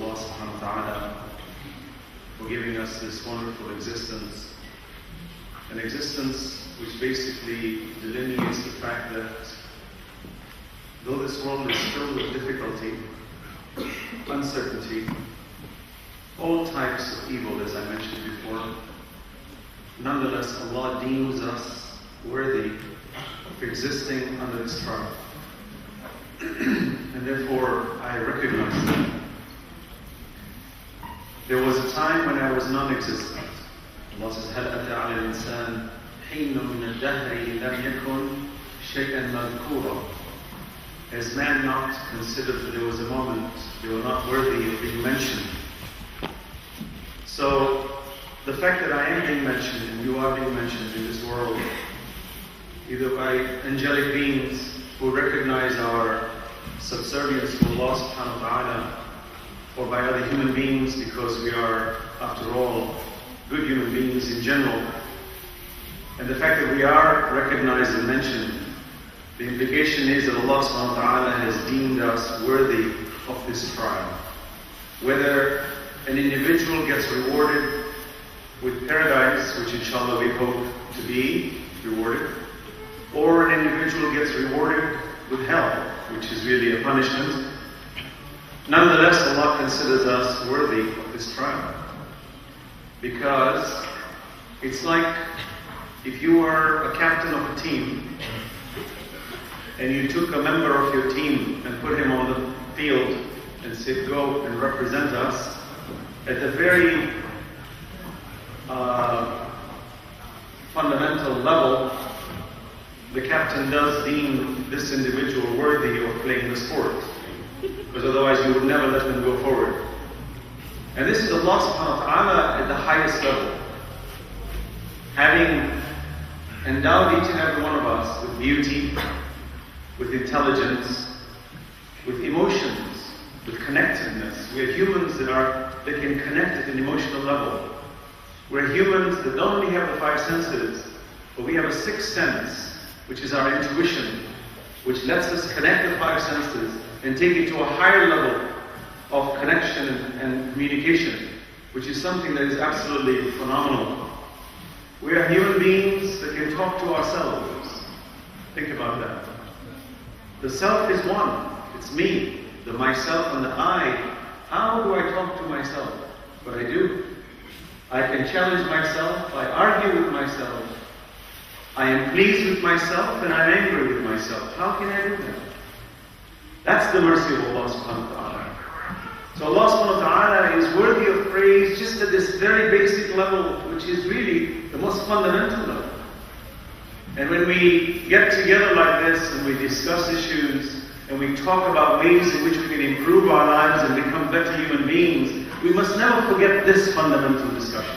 Allah subhanahu wa ta'ala for giving us this wonderful existence. An existence which basically delineates the fact that though this world is filled with difficulty, uncertainty, all types of evil, as I mentioned before, nonetheless Allah deems us worthy of existing under this trial. And therefore I recognize that. There was a time when I was non-existent. Allah says, هَلْ أَتَى عَلَى الْإِنسَانِ حِينٌ مِنَ الدَّهْرِ لَمْ يَكُنْ شَيْئًا مَذْكُورًا. Has man not considered that there was a moment they were not worthy of being mentioned? So, the fact that I am being mentioned and you are being mentioned in this world, either by angelic beings who recognize our subservience to Allah subhanahu wa ta'ala, or by other human beings because we are, after all, good human beings in general. And the fact that we are recognized and mentioned, the implication is that Allah subhanahu wa ta'ala has deemed us worthy of this trial. Whether an individual gets rewarded with paradise, which inshallah we hope to be rewarded, or an individual gets rewarded with hell, which is really a punishment, nonetheless Allah considers us worthy of this trial. Because it's like if you were a captain of a team and you took a member of your team and put him on the field and said, go and represent us, at the very fundamental level, the captain does deem this individual worthy of playing the sport, because otherwise you would never let them go forward. And this is Allah subhanahu wa ta'ala at the highest level, having endowed each and every one of us with beauty, with intelligence, with emotions, with connectedness. We are humans that can connect at an emotional level. We're humans that not only have the five senses, but we have a sixth sense, which is our intuition, which lets us connect the five senses and take it to a higher level of connection and communication, which is something that is absolutely phenomenal. We are human beings that can talk to ourselves. Think about that. The self is one. It's me, the myself and the I. How do I talk to myself? But I do. I can challenge myself, I argue with myself. I am pleased with myself and I'm angry with myself. How can I do that? That's the mercy of Allah subhanahu wa ta'ala. So Allah subhanahu wa ta'ala is worthy of praise just at this very basic level, which is really the most fundamental level. And when we get together like this and we discuss issues and we talk about ways in which we can improve our lives and become better human beings, we must never forget this fundamental discussion.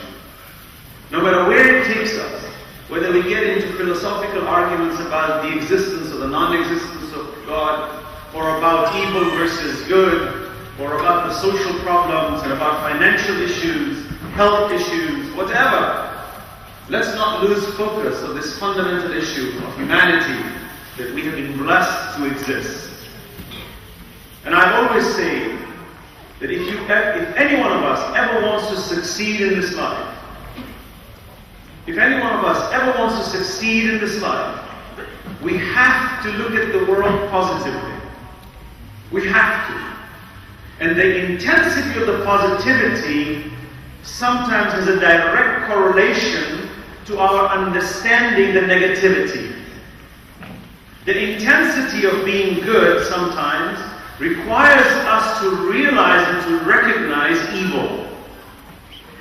No matter where it takes us, whether we get into philosophical arguments about the existence or the non-existence of God, or about evil versus good, or about the social problems and about financial issues, health issues, whatever. Let's not lose focus of this fundamental issue of humanity, that we have been blessed to exist. And I've always said that if any one of us ever wants to succeed in this life, if any one of us ever wants to succeed in this life, we have to look at the world positively. We have to. And the intensity of the positivity sometimes has a direct correlation to our understanding the negativity. The intensity of being good sometimes requires us to realize and to recognize evil.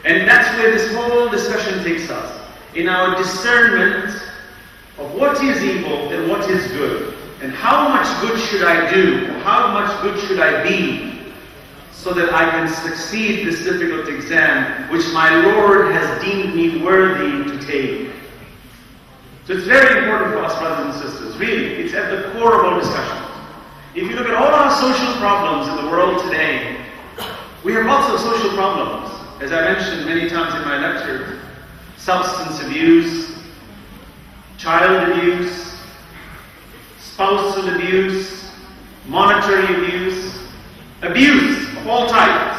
And that's where this whole discussion takes us. In our discernment of what is evil and what is good. And how much good should I do? How much good should I be? So that I can succeed this difficult exam, which my Lord has deemed me worthy to take. So it's very important for us, brothers and sisters. Really, it's at the core of our discussion. If you look at all our social problems in the world today, we have lots of social problems. As I mentioned many times in my lecture, substance abuse, child abuse, spousal abuse, monetary abuse of all types.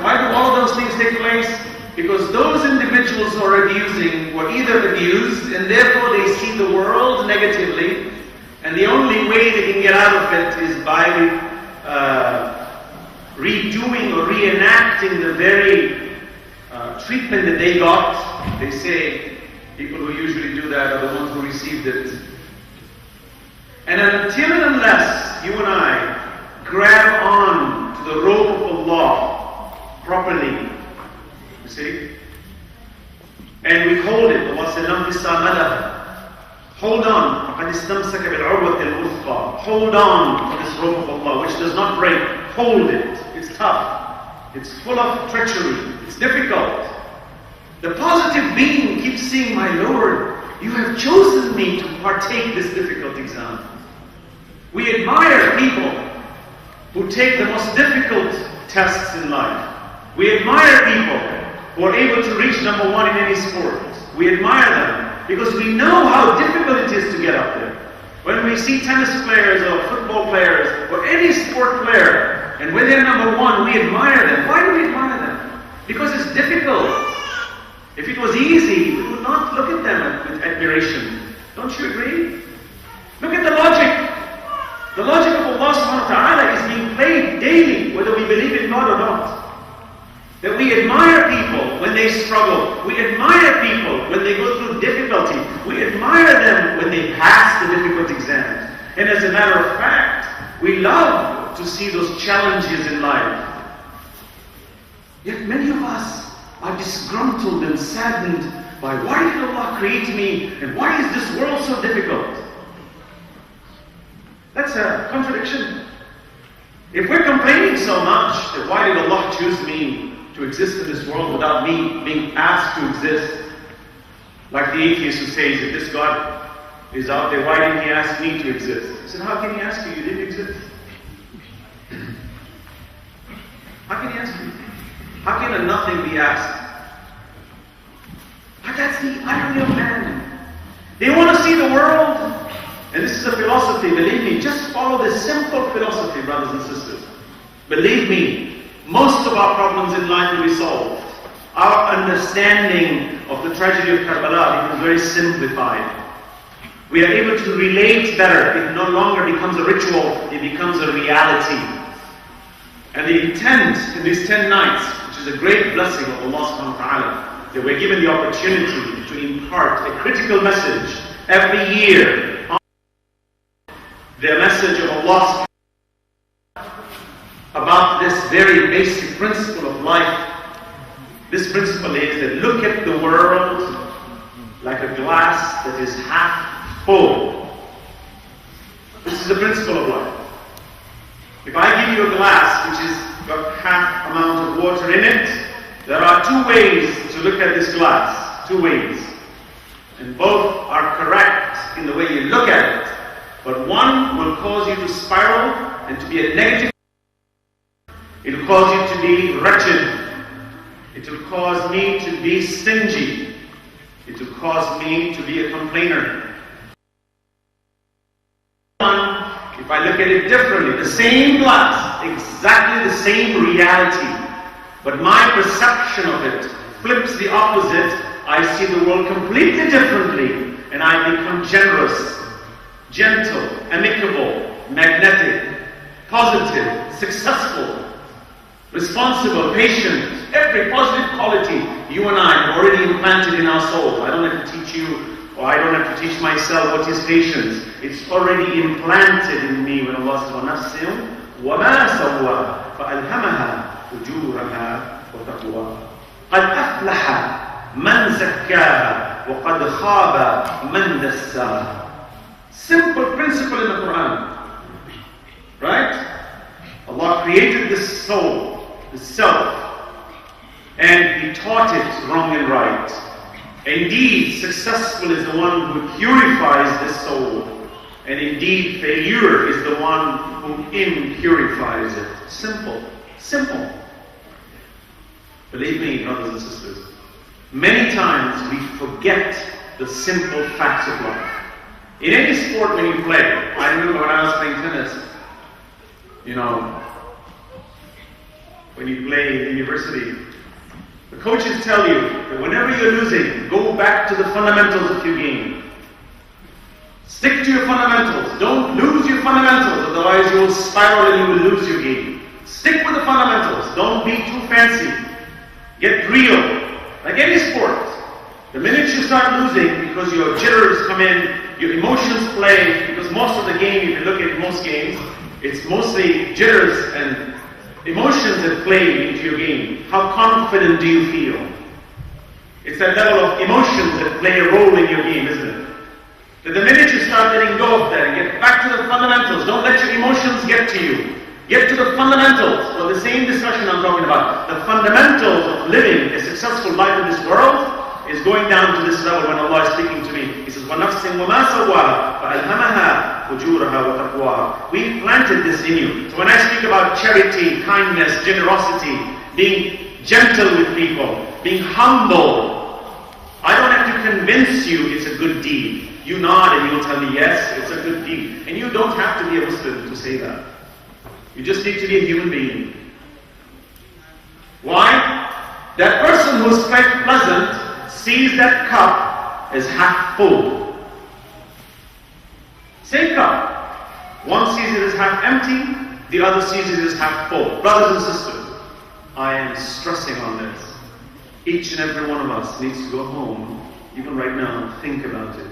why do all those things take place? Because those individuals who are abusing were either abused and therefore they see the world negatively, and the only way they can get out of it is by redoing or reenacting the very treatment that they got. They say people who usually do that are the ones who received it. And until and unless you and I grab on to the rope of Allah properly, you see, and we hold it, Allah said, hold on, hold on to this rope of Allah, which does not break. Hold it. It's tough. It's full of treachery. It's difficult. The positive being keeps saying, my Lord, you have chosen me to partake this difficult exam. We admire people who take the most difficult tests in life. We admire people who are able to reach number one in any sport. We admire them because we know how difficult it is to get up there. When we see tennis players or football players or any sport player, and when they're number one, we admire them. Why do we admire them? Because it's difficult. If it was easy, we would not look at them with admiration. Don't you agree? Look at the logic. The logic of Allah subhanahu wa ta'ala is being played daily, whether we believe in God or not. That we admire people when they struggle. We admire people when they go through difficulty. We admire them when they pass the difficult exams. And as a matter of fact, we love to see those challenges in life. Yet many of us are disgruntled and saddened by why did Allah create me and why is this world so difficult? That's a contradiction. If we're complaining so much that why did Allah choose me to exist in this world without me being asked to exist, like the atheist who says, if this God is out there, why didn't He ask me to exist? I said, how can He ask you? You didn't exist. How can He ask you? How can a nothing be asked? But that's the irony of man. They want to see the world, and this is a philosophy, believe me, just follow this simple philosophy, brothers and sisters. Believe me, most of our problems in life will be solved. Our understanding of the tragedy of Karbala becomes very simplified. We are able to relate better. It no longer becomes a ritual, it becomes a reality. And the intent in these 10 nights, which is a great blessing of Allah subhanahu wa ta'ala, that we're given the opportunity to impart a critical message every year. The message of Allah about this very basic principle of life. This principle is that look at the world like a glass that is half full. This is the principle of life. If I give you a glass which has got half amount of water in it, there are two ways to look at this glass. Two ways. And both are correct in the way you look at it. But one will cause you to spiral and to be a negative. It will cause you to be wretched. It will cause me to be stingy. It will cause me to be a complainer. If I look at it differently, the same glass, exactly the same reality, but my perception of it flips the opposite. I see the world completely differently, and I become generous, gentle, amicable, magnetic, positive, successful, responsible, patient. Every positive quality you and I have already implanted in our souls. I don't have to teach you, or I don't have to teach myself what is patience. It's already implanted in me when Allah says, وَنَفْسٍ وَمَا سَوَّى فَأَلْهَمَهَا فُجُورَهَا وَتَقْوَاهَا قَدْ أَفْلَحَ مَنْ زَكَّاهَا وَقَدْ خَابَ مَنْ دَسَّاهَا. Simple principle in the Quran. Right? Allah created this soul, this self, and He taught it wrong and right. Indeed, successful is the one who purifies this soul, and indeed, failure is the one who impurifies it. Simple. Simple. Believe me, brothers and sisters, many times we forget the simple facts of life. In any sport when you play, I remember when I was playing tennis, when you play in university. The coaches tell you that whenever you're losing, go back to the fundamentals of your game. Stick to your fundamentals. Don't lose your fundamentals, otherwise you will spiral and you will lose your game. Stick with the fundamentals. Don't be too fancy. Get real. Like any sport. The minute you start losing because your jitters come in, your emotions play, because most of the game, if you look at most games, it's mostly jitters and emotions that play into your game. How confident do you feel? It's that level of emotions that play a role in your game, isn't it? That the minute you start letting go of that and get back to the fundamentals, don't let your emotions get to you. Get to the fundamentals. Well, the same discussion I'm talking about. The fundamentals of living a successful life in this world is going down to this level when Allah is speaking to me. He says, وَنَفْسٍ وَمَا سَوَّاهَا فَأَلْهَمَهَا فُجُورَهَا وَتَقْوَاهَا. We planted this in you. So when I speak about charity, kindness, generosity, being gentle with people, being humble, I don't have to convince you it's a good deed. You nod and you'll tell me, yes, it's a good deed. And you don't have to be a Muslim to say that. You just need to be a human being. Why? That person who's quite pleasant sees that cup as half full. Same cup. One sees it as half empty, the other sees it as half full. Brothers and sisters, I am stressing on this. Each and every one of us needs to go home, even right now, and think about it.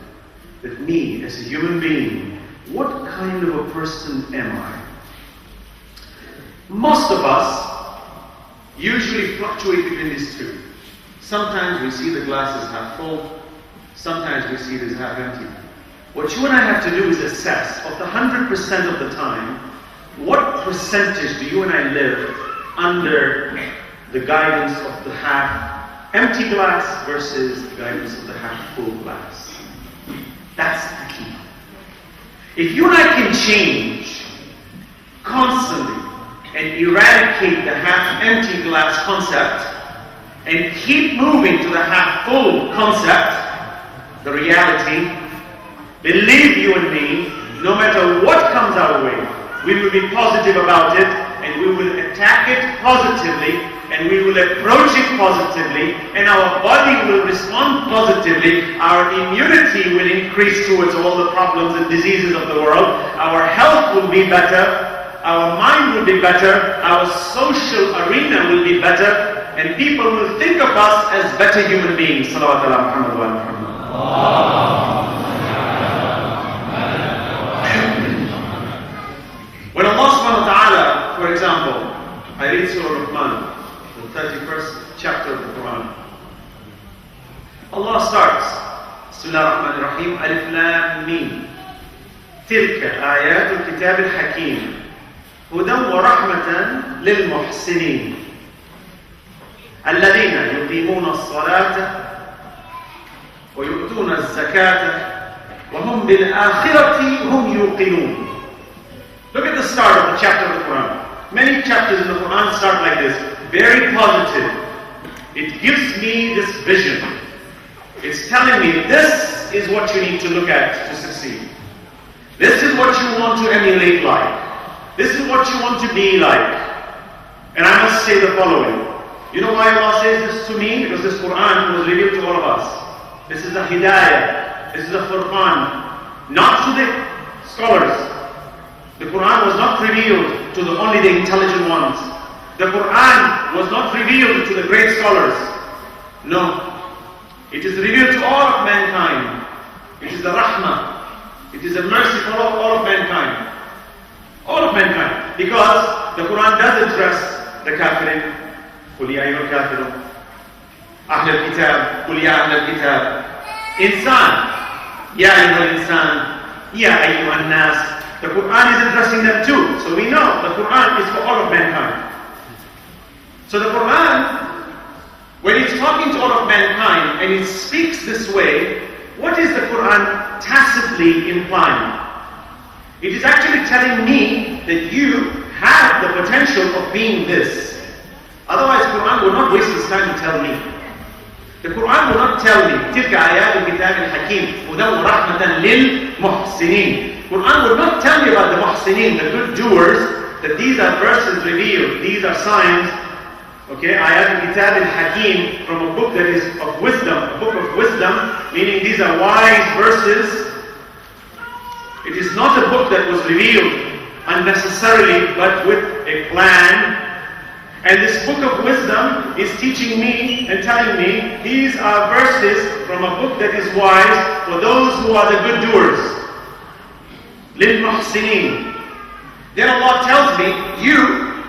That me, as a human being, what kind of a person am I? Most of us usually fluctuate between these two. Sometimes we see the glass as half full, sometimes we see it as half empty. What you and I have to do is assess, of the 100% of the time, what percentage do you and I live under the guidance of the half empty glass versus the guidance of the half full glass? That's the key. If you and I can change constantly and eradicate the half empty glass concept, and keep moving to the half-full concept, the reality, believe you and me, no matter what comes our way, we will be positive about it, and we will attack it positively, and we will approach it positively, and our body will respond positively, our immunity will increase towards all the problems and diseases of the world, our health will be better, our mind will be better, our social arena will be better, and people will think of us as better human beings. Salawat ala Muhammad wa Muhammad. When Allah subhanahu wa ta'ala, for example, I read Surah Rahman, the 31st chapter of the Quran. Allah starts, Bismillah ar-Rahman ar-Rahim, Alif Lam Mim. Tilka ayatul kitab al-Hakim. Hudan wa rahmatan lil muhsinin. الذين يقيمون الصلاة ويؤتون الزكاة وهم بالآخرة هم يوقنون. Look at the start of the chapter of the Quran. Many chapters in the Quran start like this, very positive. It gives me this vision. It's telling me this is what you need to look at to succeed. This is what you want to emulate like. This is what you want to be like. And I must say the following. You know why Allah says this to me? Because this Quran was revealed to all of us. This is the Hidayah. This is the Furqan. Not to the scholars. The Quran was not revealed to only the intelligent ones. The Quran was not revealed to the great scholars. No. It is revealed to all of mankind. It is the Rahmah. It is a mercy for all of mankind. All of mankind. Because the Quran does address the Kafirin. قل يا أيها الكافرون أهل الكتاب قل يا أهل الكتاب إنسان يا أيها الإنسان يا أيها الناس. The Quran is addressing them too. So we know the Quran is for all of mankind. So the Quran, when it's talking to all of mankind and it speaks this way, what is the Quran tacitly implying? It is actually telling me that you have the potential of being this. Otherwise, Quran will not waste its time to tell me. The Quran will not tell me, تِلْكَ آيَاتُ الْكِتَابِ الْحَكِيمِ هُدًى وَرَحْمَةً لِلْمُحْسِنِينَ. Quran will not tell me about the muhsinin, the good doers, that these are verses revealed, these are signs Okay, ayat kitab al-hakim, from a book that is of wisdom, a book of wisdom, meaning these are wise verses. It is not a book that was revealed unnecessarily, but with a plan. And this book of wisdom is teaching me and telling me these are verses from a book that is wise for those who are the good doers. Lil muhsinin. Then Allah tells me, you,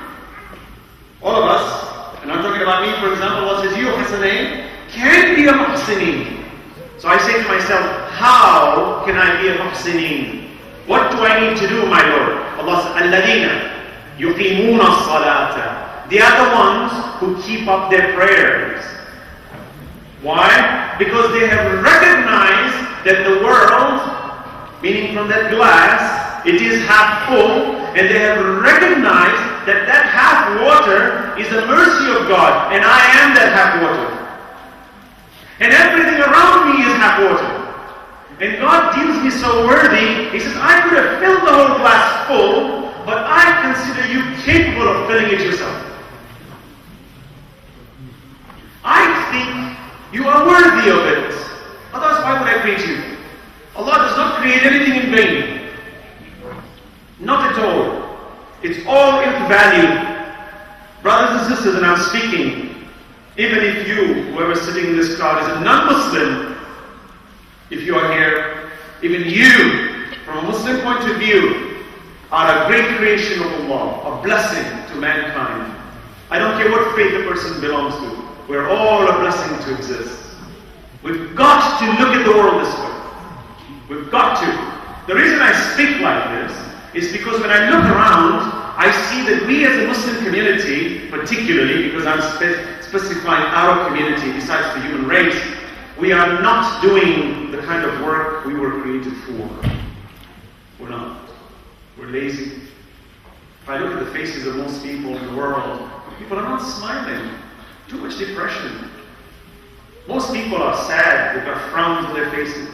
all of us, and I'm talking about me, for example, Allah says, you, Hassanain, can be a muhsinin. So I say to myself, how can I be a muhsinin? What do I need to do, my Lord? Allah says, alladina yuqimuna as-salata. They are the ones who keep up their prayers. Why? Because they have recognized that the world, meaning from that glass, it is half full, and they have recognized that that half water is the mercy of God, and I am that half water. And everything around me is half water. And God deems me so worthy, He says, I could have filled the whole glass full, but I consider you capable of filling it yourself. I think you are worthy of it. Otherwise, why would I create you? Allah does not create anything in vain. Not at all. It's all into value. Brothers and sisters, and I'm speaking, even if you, whoever is sitting in this crowd, is a non-Muslim, if you are here, even you, from a Muslim point of view, are a great creation of Allah, a blessing to mankind. I don't care what faith a person belongs to. We're all a blessing to exist. We've got to look at the world this way. We've got to. The reason I speak like this is because when I look around, I see that we as a Muslim community, particularly because I'm specifying our community besides the human race, we are not doing the kind of work we were created for. We're not. We're lazy. If I look at the faces of most people in the world, people are not smiling. Too much depression. Most people are sad. They've got frowns on their faces.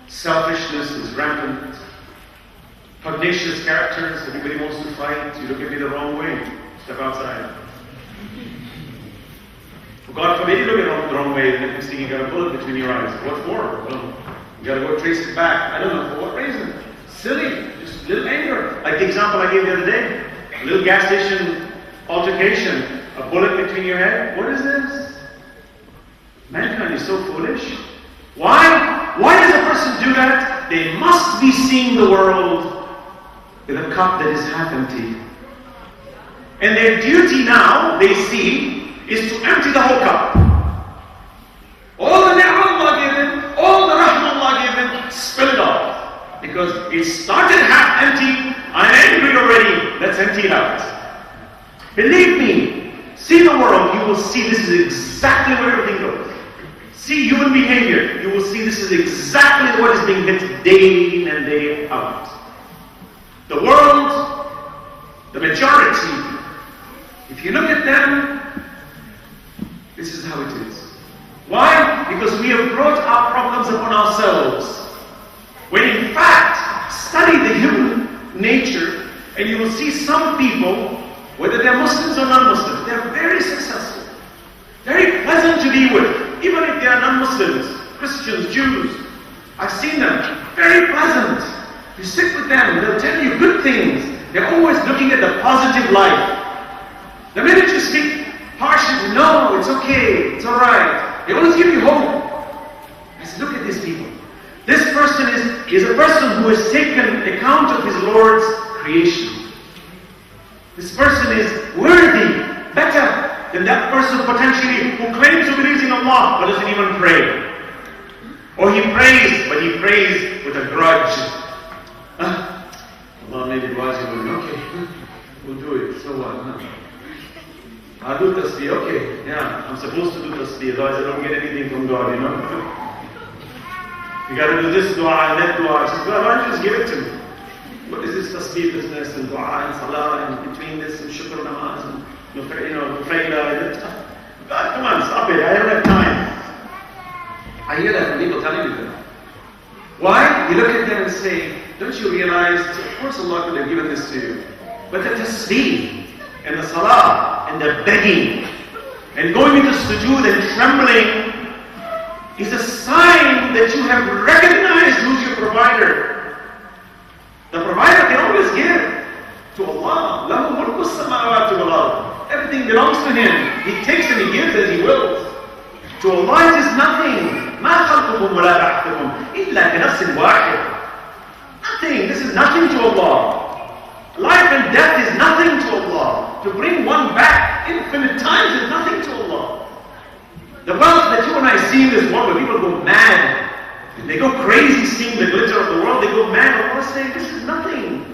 Selfishness is rampant. Pugnacious characters. Everybody wants to fight. You look at me the wrong way. Step outside. God forbid you look at it the wrong way, and the next thing you got a bullet between your eyes. What for? Well, you got to go trace it back. I don't know for what reason. Silly. Just a little anger. Like the example I gave the other day. A little gas station altercation. A bullet between your head. What is this? Mankind is so foolish. Why? Why does a person do that? They must be seeing the world with a cup that is half empty. And their duty now, they see, is to empty the whole cup. All the ni'mah Allah given, all the rahmah Allah given, spill it off. Because it started half empty, I'm angry already, let's empty it out. Believe me, see the world, you will see this is exactly where everything goes. See human behavior, you will see this is exactly what is being hit day in and day out. The world, the majority, if you look at them, this is how it is. Why? Because we have brought our problems upon ourselves. When in fact, study the human nature, and you will see some people, whether they're Muslims or non-Muslims, they're very successful, very pleasant to be with, even if they are non-Muslims, Christians, Jews. I've seen them, very pleasant. You sit with them, they'll tell you good things. They're always looking at the positive light. The minute you speak harshly, no, it's okay, it's alright. They always give you hope. I said, look at these people. This person is a person who has taken account of his Lord's creation. This person is worthy, better than that person potentially who claims to believe in Allah but doesn't even pray. Or he prays, but he prays with a grudge. Allah made it wise, okay, we'll do it, so what? I'll do tasbih, okay, yeah, I'm supposed to do tasbih, otherwise I don't get anything from God, you know. You gotta do this dua and that dua. She says, well, why don't you just give it to me? What is this tasbih business and dua and salah and between this and shukr namaz and fayla and God, come on, stop it, I don't have time. I hear that from people telling me that. Why? You look at them and say, don't you realize, of course Allah could have given this to you. But the tasbih and the salah and the begging, and going into sujood and trembling is a sign that you have recognized who's your provider. The provider can always give to Allah. Lahu mulku samawati wal ard. Everything belongs to Him. He takes and He gives as He wills. To Allah it is nothing. ما خلقكم ولا بعثكم إلا كنفس واحد. Nothing. This is nothing to Allah. Life and death is nothing to Allah. To bring one back infinite times is nothing to Allah. The wealth that you and I see in this world, where people go mad, and they go crazy seeing the glitter of the world, they go mad. Allah is saying, this is nothing.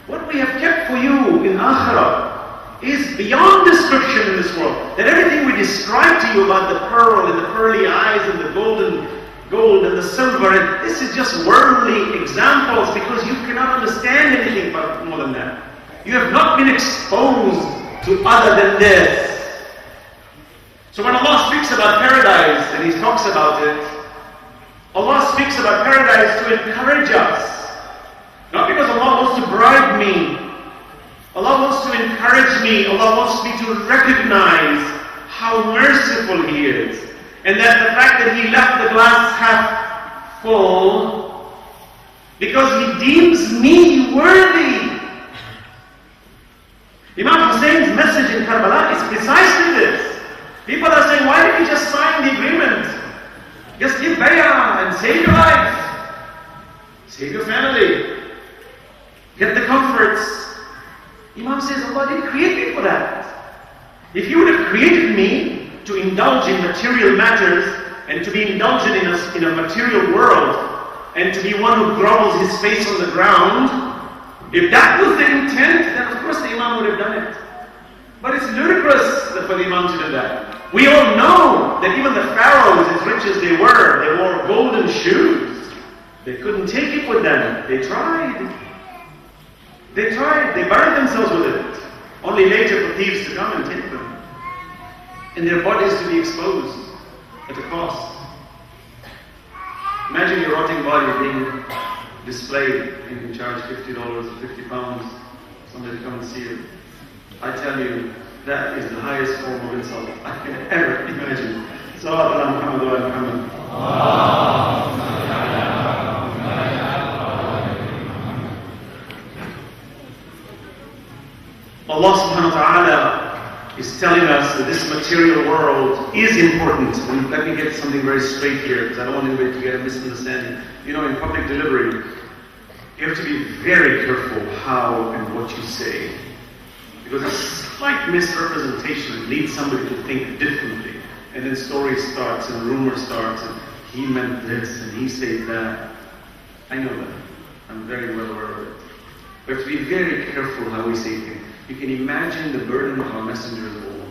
What we have kept for you in Akhirah is beyond description in this world. That everything we describe to you about the pearl and the pearly eyes and the golden gold and the silver, and this is just worldly examples because you cannot understand anything more than that. You have not been exposed to other than this. So when Allah speaks about paradise and He talks about it, Allah speaks about paradise to encourage us. Not because Allah wants to bribe me. Allah wants to encourage me. Allah wants me to recognize how merciful He is. And that the fact that He left the glass half full because He deems me worthy. Imam Hussein's message in Karbala is precisely this. People are saying, why didn't you just sign the agreement? Just give bay'ah and save your life. Save your family. Get the comforts. Imam says, Allah didn't create me for that. If you would have created me to indulge in material matters and to be indulgent in a material world and to be one who grovels his face on the ground, if that was the intent, then of course the Imam would have done it. But it's ludicrous for the Imam to do that. We all know that even the pharaohs, as rich as they wore golden shoes. They couldn't take it with them. They tried. They buried themselves with it. Only later for thieves to come and take them. And their bodies to be exposed at a cost. Imagine your rotting body being displayed. You can charge $50 or £50 somebody to come and see it. I tell you, that is the highest form of insult I can ever imagine. Salawat ala Muhammad wa ala Muhammad. Allah subhanahu wa ta'ala is telling us that this material world is important. And let me get something very straight here, because I don't want anybody to get a misunderstanding. You know, in public delivery, you have to be very careful how and what you say. Because a slight misrepresentation leads somebody to think differently. And then story starts and rumor starts and he meant this and he said that. I know that. I'm very well aware of it. We have to be very careful how we say things. You can imagine the burden of our messengers of all.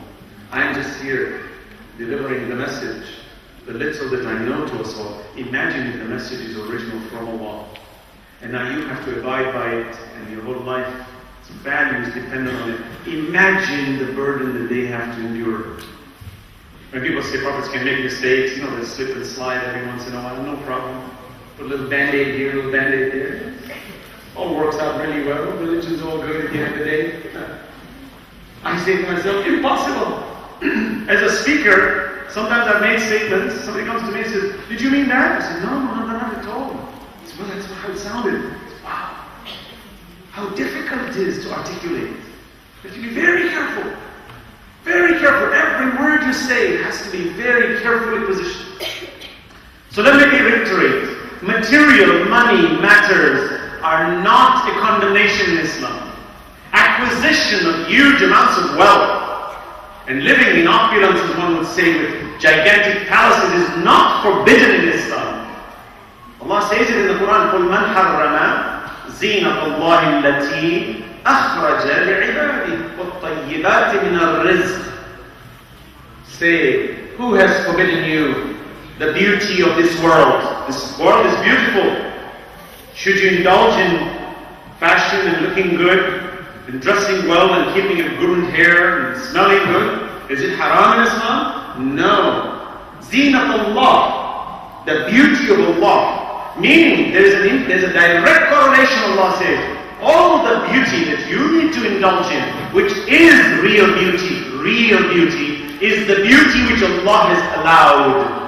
I am just here delivering the message, the little that I know to us all. Imagine if the message is original from Allah. And now you have to abide by it and your whole life. Values dependent on it. Imagine the burden that they have to endure. When people say prophets can make mistakes, you know, they slip and slide every once in a while, no problem. Put a little band-aid here, a little band-aid there. All works out really well. Religion's all good at the end of the day. I say to myself, impossible. As a speaker, sometimes I've made statements. Somebody comes to me and says, did you mean that? I said, no, not at all. I said, well, that's how it sounded. I said, wow. How difficult it is to articulate. You have to be very careful. Very careful. Every word you say has to be very carefully positioned. So let me reiterate. Material, money, matters are not a condemnation in Islam. Acquisition of huge amounts of wealth and living in opulence, as one would say, with gigantic palaces is not forbidden in Islam. Allah says it in the Quran, قُلْ مَنْ حَرَّمَ زينة الله التي أخرج لعباده والطيبات من الرزق. Say, who has forbidden you the beauty of this world? This world is beautiful. Should you indulge in fashion and looking good and dressing well and keeping a groomed hair and smelling good? Is it haram in Islam? No. Zinat Allah, the beauty of Allah. Meaning, there's a direct correlation, Allah says. All the beauty that you need to indulge in, which is real beauty, is the beauty which Allah has allowed.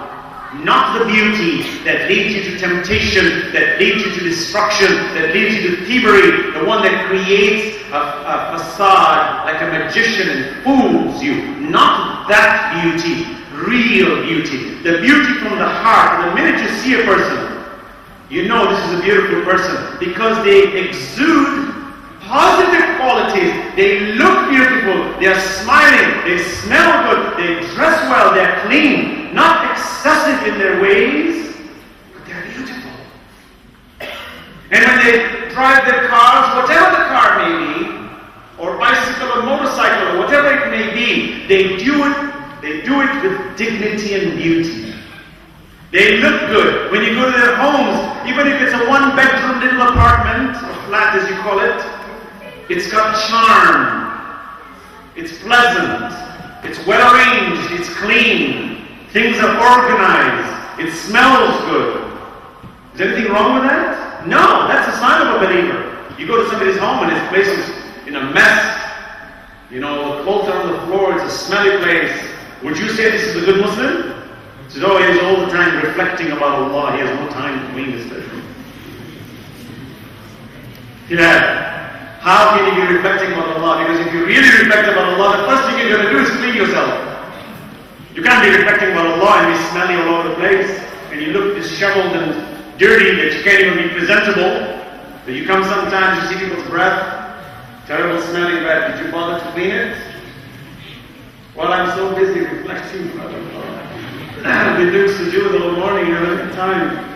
Not the beauty that leads you to temptation, that leads you to destruction, that leads you to thievery, the one that creates a facade like a magician and fools you. Not that beauty, real beauty. The beauty from the heart. The minute you see a person, you know this is a beautiful person because they exude positive qualities. They look beautiful, they are smiling, they smell good, they dress well, they are clean, not excessive in their ways, but they are beautiful. And when they drive their cars, whatever the car may be, or bicycle or motorcycle or whatever it may be, they do it with dignity and beauty. They look good. When you go to their homes, even if it's a one-bedroom little apartment, or flat as you call it, it's got charm, it's pleasant, it's well arranged, it's clean, things are organized, it smells good. Is anything wrong with that? No, that's a sign of a believer. You go to somebody's home and his place is in a mess, you know, the clothes are on the floor, it's a smelly place. Would you say this is a good Muslim? He says, oh, he's all the time reflecting about Allah, he has no time to clean his bedroom. Yeah. How can you be reflecting about Allah? Because if you really reflect about Allah, the first thing you're going to do is clean yourself. You can't be reflecting about Allah and be smelly all over the place, and you look disheveled and dirty that you can't even be presentable. So you come sometimes, you see people's breath, terrible smelling breath. Did you bother to clean it? Well, I'm so busy reflecting about Allah. I've been doing sujood all morning, I don't have time.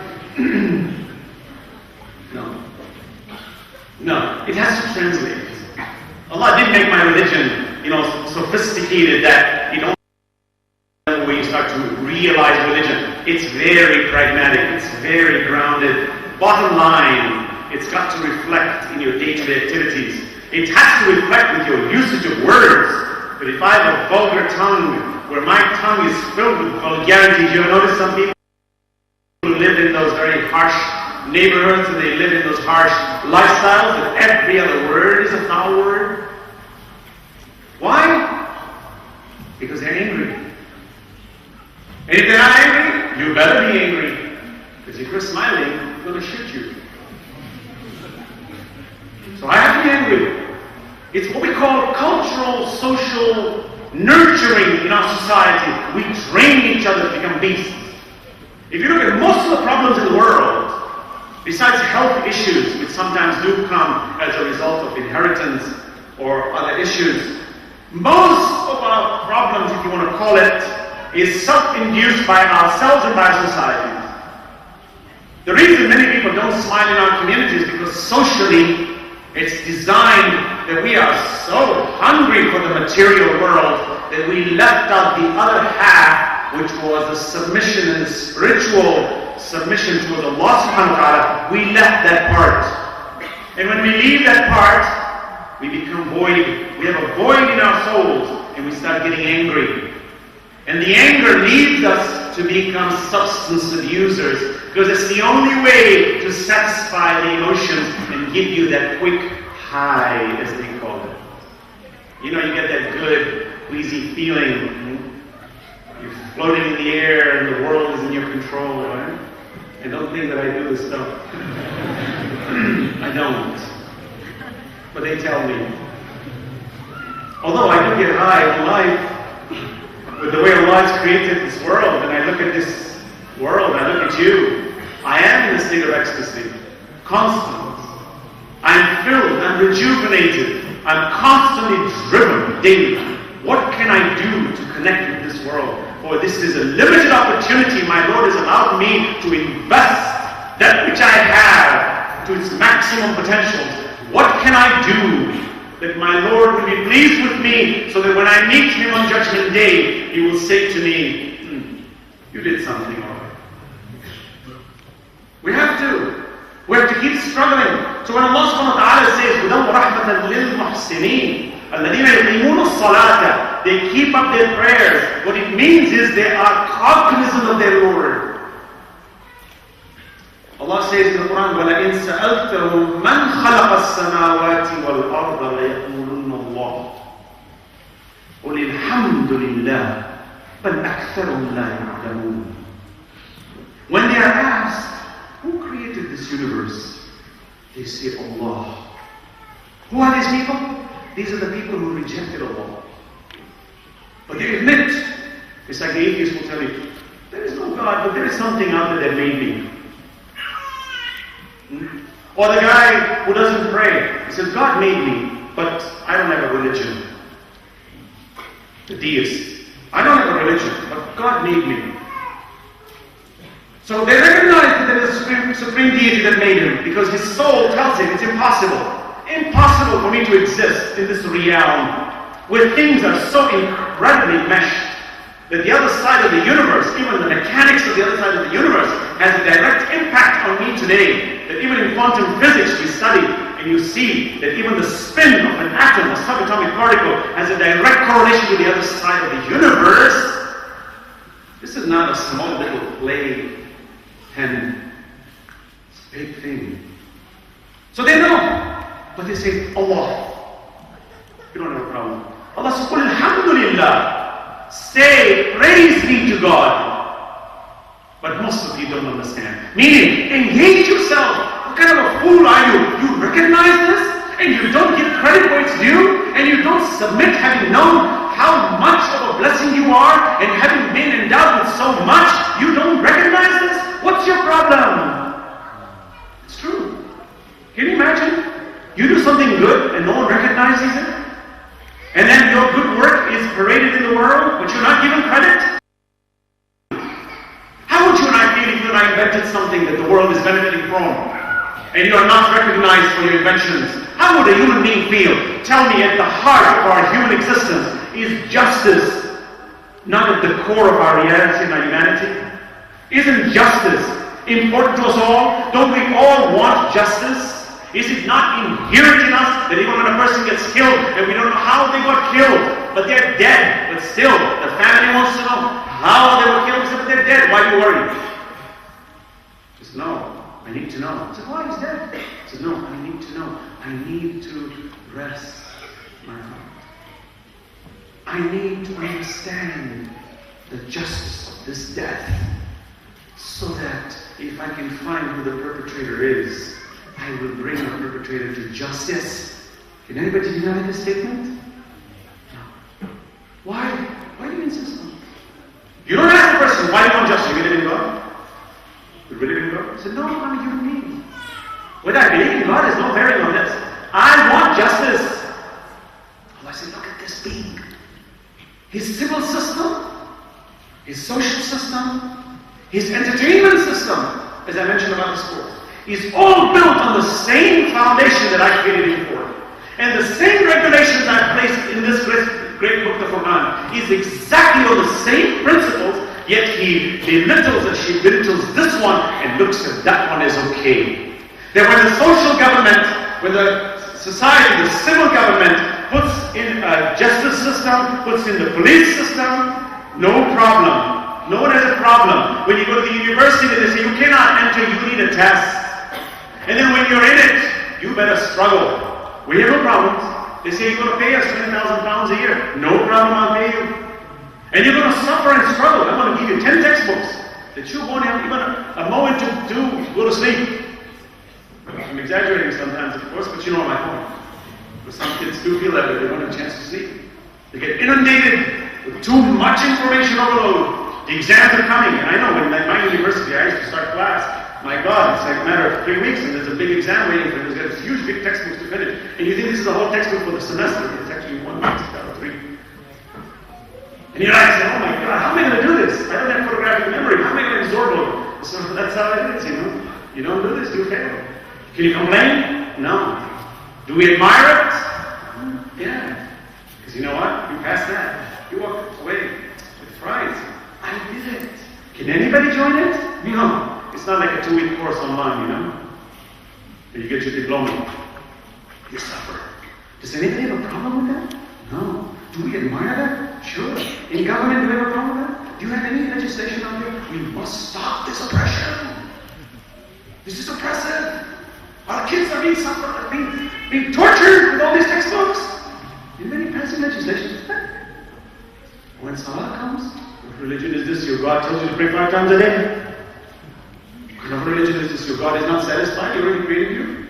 No, it has to translate. Allah didn't make my religion, sophisticated that you don't where you start to realize religion. It's very pragmatic, it's very grounded. Bottom line, it's got to reflect in your day-to-day activities. It has to reflect with your usage of words. But if I have a vulgar tongue, where my tongue is filled with vulgarity, do you notice some people who live in those very harsh neighborhoods and they live in those harsh lifestyles that every other word is a foul word? Why? Because they're angry. And if they're not angry, you better be angry. Because if you're smiling, I'm going to shoot you. So I have to be angry. It's what we call cultural, social nurturing in our society. We train each other to become beasts. If you look at most of the problems in the world, besides health issues, which sometimes do come as a result of inheritance or other issues, most of our problems, if you want to call it, is self-induced by ourselves and by society. The reason many people don't smile in our community is because socially it's designed that we are so hungry for the material world that we left out the other half, which was the submission and the spiritual submission towards Allah subhanahu wa ta'ala. We left that part. And when we leave that part, we become void. We have a void in our souls and we start getting angry. And the anger leads us to become substance abusers, because it's the only way to satisfy the emotions and give you that quick high, as they call it. You get that good, queasy feeling. You're floating in the air and the world is in your control, right? And don't think that I do this stuff. I don't. But they tell me. Although I do get high in life, with the way Allah has created this world, and I look at this world, I look at you, I am in a state of ecstasy, constant. I'm filled, I'm rejuvenated, I'm constantly driven daily. What can I do to connect with this world? For this is a limited opportunity my Lord has allowed me to invest that which I have to its maximum potential. What can I do that my Lord will be pleased with me, so that when I meet Him on Judgment Day, He will say to me, you did something all right. We have to keep struggling. So when Allah subhanahu wa ta'ala says, هُدًى وَرَحْمَةً لِلْمُحْسِنِينَ الَّذِينَ يُقِيمُونَ الصَّلَاةَ, they keep up their prayers. What it means is they are cognizant of their Lord. Allah says in the Quran, وَلَئِنْ سَأَلْتَهُمْ مَنْ خَلَقَ السَّمَاوَاتِ وَالْأَرْضَ لَيَقُولُنَّ اللَّهُ. قُلِ الْحَمْدُ لِلَّهِ بَلْ أَكْثَرُهُمْ لَا يَعْلَمُونَ. When they are asked, who created this universe? They say, Allah. Who are these people? These are the people who rejected Allah. But they admit, it's like the atheist will tell you, there is no God, but there is something out there that made me. Or the guy who doesn't pray, he says, God made me, but I don't have a religion. The deist, I don't have a religion, but God made me. So they recognize that there is a supreme deity that made him, because his soul tells him it's impossible. Impossible for me to exist in this realm where things are so incredibly meshed that the other side of the universe, even the mechanics of the other side of the universe, has a direct impact on me today. That even in quantum physics we study, and you see that even the spin of an atom, a subatomic particle, has a direct correlation with the other side of the universe. This is not a small little play pen. It's a big thing. So they know, but they say, Allah. You don't have a problem. Allah says, قُلْ الْحَمْدُ لِلَّهِ. Say, praise be to God. But most of you don't understand. Meaning, engage yourself. What kind of a fool are you? You recognize this, and you don't give credit where it's due, and you don't submit having known how much of a blessing you are, and having been endowed with so much, you don't recognize this? What's your problem? It's true. Can you imagine? You do something good, and no one recognizes it? And then your good work is paraded in the world, but you're not given credit? How would you and I feel if you and I invented something that the world is benefiting from, and you are not recognized for your inventions? How would a human being feel? Tell me, at the heart of our human existence is justice, not at the core of our reality and our humanity? Isn't justice important to us all? Don't we all want justice? Is it not inherent in us that even when a person gets killed and we don't know how they got killed, but they're dead, but still the family wants to know how they were killed, but they're dead, why are you worried? Just know, I need to know. I said, why is dead? I said, no, I need to know. I need to rest my heart. I need to understand the justice of this death, so that if I can find who the perpetrator is, I will bring the perpetrator to justice. Can anybody deny this statement? No. Why? Why do you insist on it? You don't ask the person, why do you want justice? You believe in God? You believe in God? I said, no, I'm a human being. Whether I believe in God is no bearing on this. I want justice. Oh, I said, look at this being. His civil system, his social system, his entertainment system, as I mentioned about the sport, is all built on the same foundation that I created him for. And the same regulations I placed in this great book, the Quran, is exactly on the same principles, yet he belittles and she belittles this one and looks at that one as okay. That when the social government, when the society, the civil government puts in a justice system, puts in the police system, no problem. No one has a problem. When you go to the university, they say you cannot enter, you need a test. And then when you're in it, you better struggle. We have no problems. They say you're going to pay us £20,000 a year. No problem, I'll pay you. And you're going to suffer and struggle. I'm going to give you 10 textbooks that you won't have even a moment to go to sleep. I'm exaggerating sometimes, of course, but you know my point. But some kids do feel that they don't have a chance to sleep. They get inundated with too much information overload. The exams are coming, and I know when at my university I used to start class. My God, it's like a matter of 3 weeks, and there's a big exam waiting for you. There's got huge, big textbooks to finish. And you think this is the whole textbook for the semester. It's actually 1 week out of 3. And you're like, oh my God, how am I going to do this? I don't have photographic memory. How am I going to absorb it? So that's how it is, you know. You don't do this, you fail. Can you complain? No. Do we admire it? Yeah. Because you know what? You passed that. You walk away with pride. I did it. Can anybody join it? No. It's not like a 2-week course online, you know? And you get your diploma. You suffer. Does anybody have a problem with that? No. Do we admire that? Sure. In government, do we have a problem with that? Do you have any legislation out there? We must stop this oppression. This is oppressive. Our kids are being tortured with all these textbooks. Anybody passing legislation? when Salah comes, what religion is this? Your God tells you to pray 5 times a day. What kind of religion is this? Your God is not satisfied, He already created you.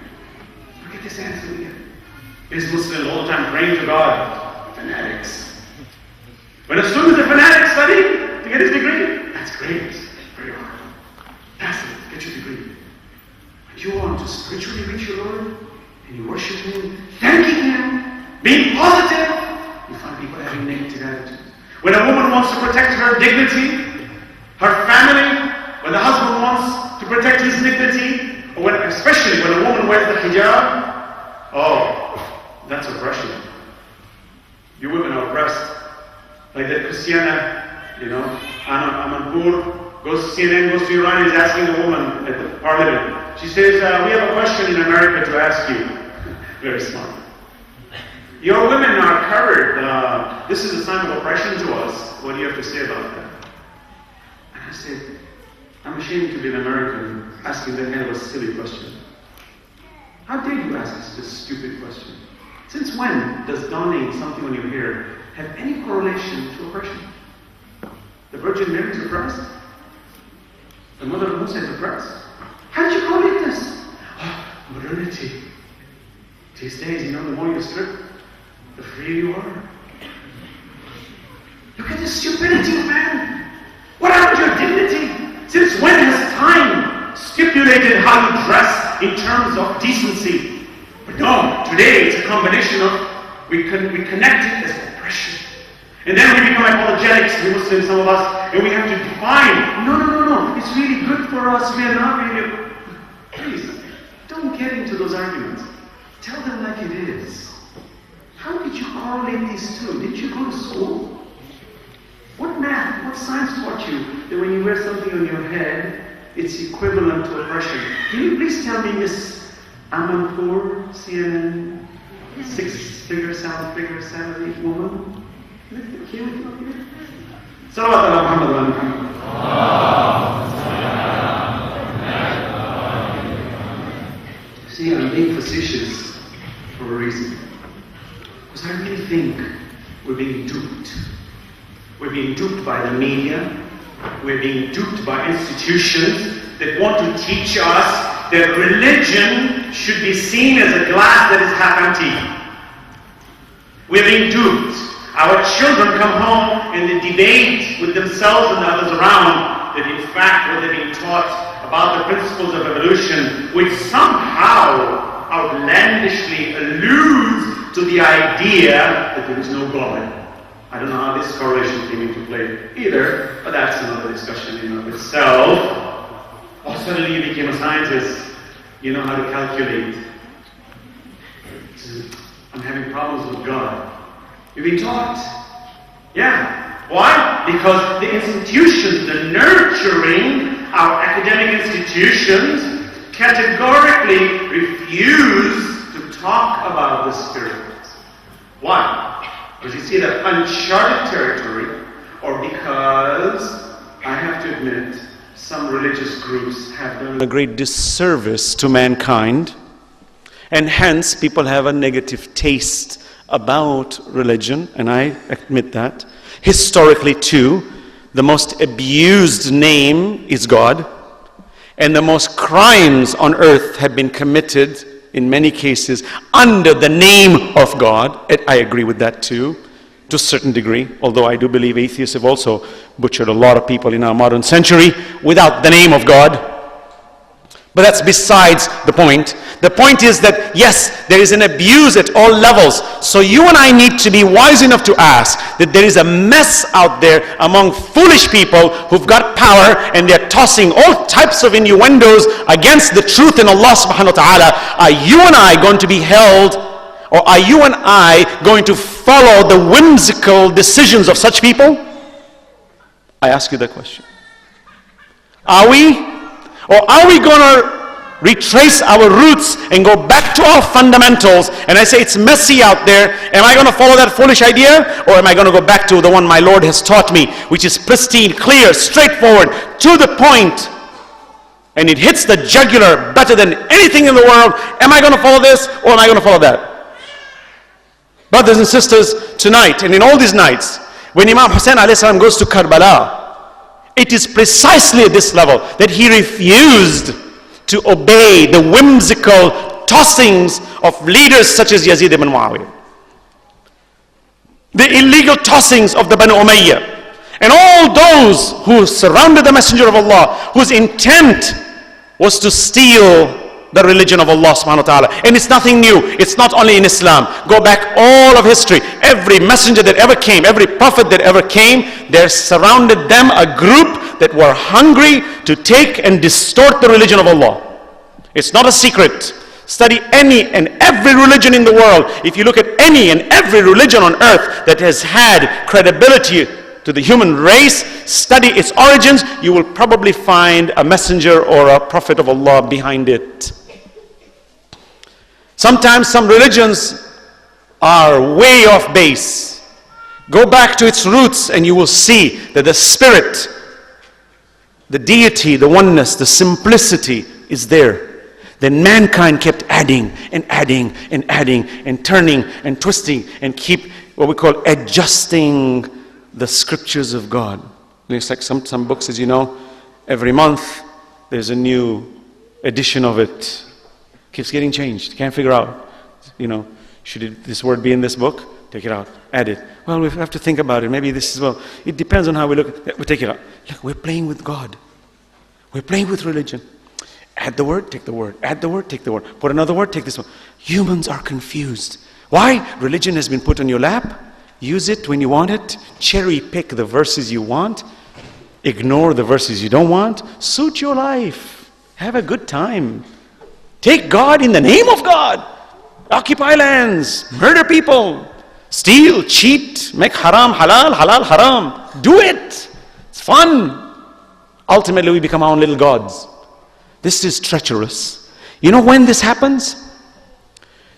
Look at this answer again. Is Muslims all the time praying to God? Fanatics. When a student is a fanatic studying to get his degree, that's great. Very hard. That's it. Get your degree. When you want to spiritually reach your Lord, and you worship Him, thanking Him, being positive, you find people having negative attitudes. When a woman wants to protect her dignity, her family, when the husband wants to protect his dignity, or especially when a woman wears the hijab, oh, that's oppression. You women are oppressed. Like that Christiana, Amanpour, CNN goes to Iran, is asking a woman at the parliament. She says, we have a question in America to ask you. Very smart. Your women are covered. This is a sign of oppression to us. What do you have to say about that? And I said, I'm ashamed to be an American asking that kind of a silly question. How dare you ask such a stupid question? Since when does donning something on your hair have any correlation to oppression? The Virgin Mary is oppressed. The mother of Musa is oppressed. How did you correlate this? Oh, modernity. These days, the more you strip, the freer you are. Look at the stupidity of man. What happened to your dignity? Since when has time stipulated how you dress in terms of decency? But no, today it's a combination of we connect it as oppression. And then we become apologetics, we Muslims, some of us, and we have to define, no, it's really good for us, we are not really... Please, don't get into those arguments. Tell them like it is. How did you correlate these two? Did you go to school? What math, what science taught you that when you wear something on your head, it's equivalent to oppression? Can you please tell me, Miss Amanpour, CNN, 6-figure, 7-figure salary woman? Can we come here? Salawat ala Muhammad wa Muhammad. See, I'm being facetious for a reason. Because I really think we're being duped. We're being duped by the media. We're being duped by institutions that want to teach us that religion should be seen as a glass that is half empty. We're being duped. Our children come home and they debate with themselves and the others around that in fact what they're being taught about the principles of evolution, which somehow outlandishly alludes to the idea that there is no God. I don't know how this correlation came into play either, but that's another discussion in and of itself. Oh, suddenly you became a scientist. You know how to calculate. I'm having problems with God. You've been taught. Yeah. Why? Because the institutions, the nurturing, our academic institutions, categorically refuse to talk about the Spirit. Why? Because you see that uncharted territory, or because, I have to admit, some religious groups have done a great disservice to mankind, and hence people have a negative taste about religion, and I admit that. Historically too, the most abused name is God, and the most crimes on earth have been committed in many cases under the name of God. I agree with that too, to a certain degree, although I do believe atheists have also butchered a lot of people in our modern century without the name of God. But that's besides the point. The point is that, yes, there is an abuse at all levels. So you and I need to be wise enough to ask that there is a mess out there among foolish people who've got power and they're tossing all types of innuendos against the truth in Allah subhanahu wa ta'ala. Are you and I going to be held, or are you and I going to follow the whimsical decisions of such people? I ask you that question. Are we? Or are we going to retrace our roots and go back to our fundamentals? And I say it's messy out there. Am I going to follow that foolish idea? Or am I going to go back to the one my Lord has taught me, which is pristine, clear, straightforward, to the point, and it hits the jugular better than anything in the world? Am I going to follow this, or am I going to follow that? Brothers and sisters, tonight and in all these nights, When Imam Hussain alayhi salam goes to Karbala, it is precisely at this level that he refused to obey the whimsical tossings of leaders such as Yazid ibn Muawiyah, the illegal tossings of the Banu Umayyah, and all those who surrounded the Messenger of Allah, whose intent was to steal the religion of Allah subhanahu wa ta'ala. And it's nothing new. It's not only in Islam. Go back all of history. Every messenger that ever came, every prophet that ever came, there surrounded them a group that were hungry to take and distort the religion of Allah. It's not a secret. Study any and every religion in the world. If you look at any and every religion on earth that has had credibility to the human race, study its origins, you will probably find a messenger or a prophet of Allah behind it. Sometimes some religions are way off base. Go back to its roots and you will see that the spirit, the deity, the oneness, the simplicity is there. Then mankind kept adding and adding and adding and turning and twisting and keep what we call adjusting the scriptures of God. It's like some books, as you know, every month there's a new edition of it. Keeps getting changed. Can't figure out, should this word be in this book? Take it out. Add it. Well, we have to think about it. Maybe this is, it depends on how we look at it. We take it out. Look, we're playing with God. We're playing with religion. Add the word, take the word. Add the word, take the word. Put another word, take this one. Humans are confused. Why? Religion has been put on your lap. Use it when you want it. Cherry pick the verses you want. Ignore the verses you don't want. Suit your life. Have a good time. Take God in the name of God. Occupy lands. Murder people. Steal, cheat, make haram halal, halal haram. Do it. It's fun. Ultimately, we become our own little gods. This is treacherous. You know when this happens?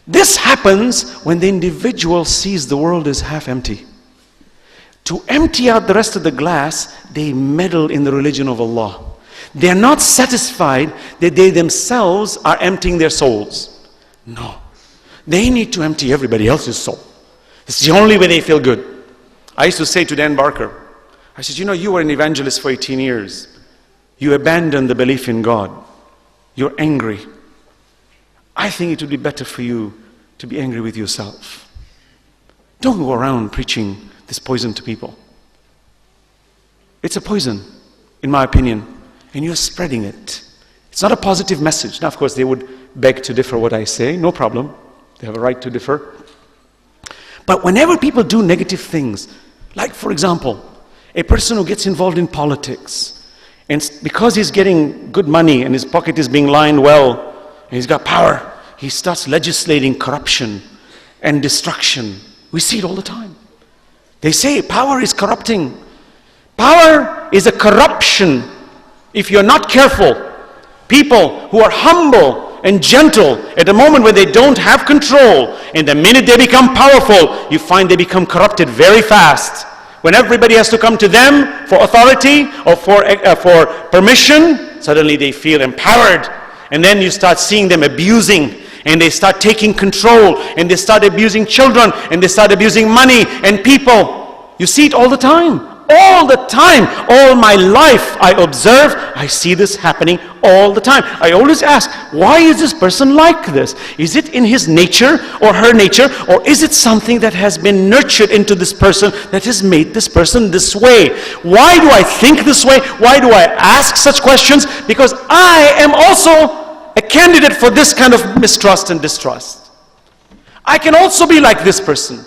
This happens when the individual sees the world as half empty. To empty out the rest of the glass, they meddle in the religion of Allah. They are not satisfied that they themselves are emptying their souls. No. They need to empty everybody else's soul. It's the only way they feel good. I used to say to Dan Barker, I said, you were an evangelist for 18 years. You abandoned the belief in God. You're angry. I think it would be better for you to be angry with yourself. Don't go around preaching this poison to people. It's a poison, in my opinion, and you're spreading it. It's not a positive message. Now, of course, they would beg to differ what I say. No problem. They have a right to differ. But whenever people do negative things, like, for example, a person who gets involved in politics, and because he's getting good money and his pocket is being lined well, and he's got power, he starts legislating corruption and destruction. We see it all the time. They say power is corrupting. Power is a corruption. If you're not careful, people who are humble and gentle at the moment when they don't have control, and the minute they become powerful, you find they become corrupted very fast. When everybody has to come to them for authority or for permission, suddenly they feel empowered. And then you start seeing them abusing, and they start taking control, and they start abusing children, and they start abusing money and people. You see it all the time. All the time. All my life I observe, I see this happening all the time. I always ask, why is this person like this? Is it in his nature or her nature, or is it something that has been nurtured into this person that has made this person this way? Why do I think this way? Why do I ask such questions? Because I am also a candidate for this kind of mistrust and distrust. I can also be like this person.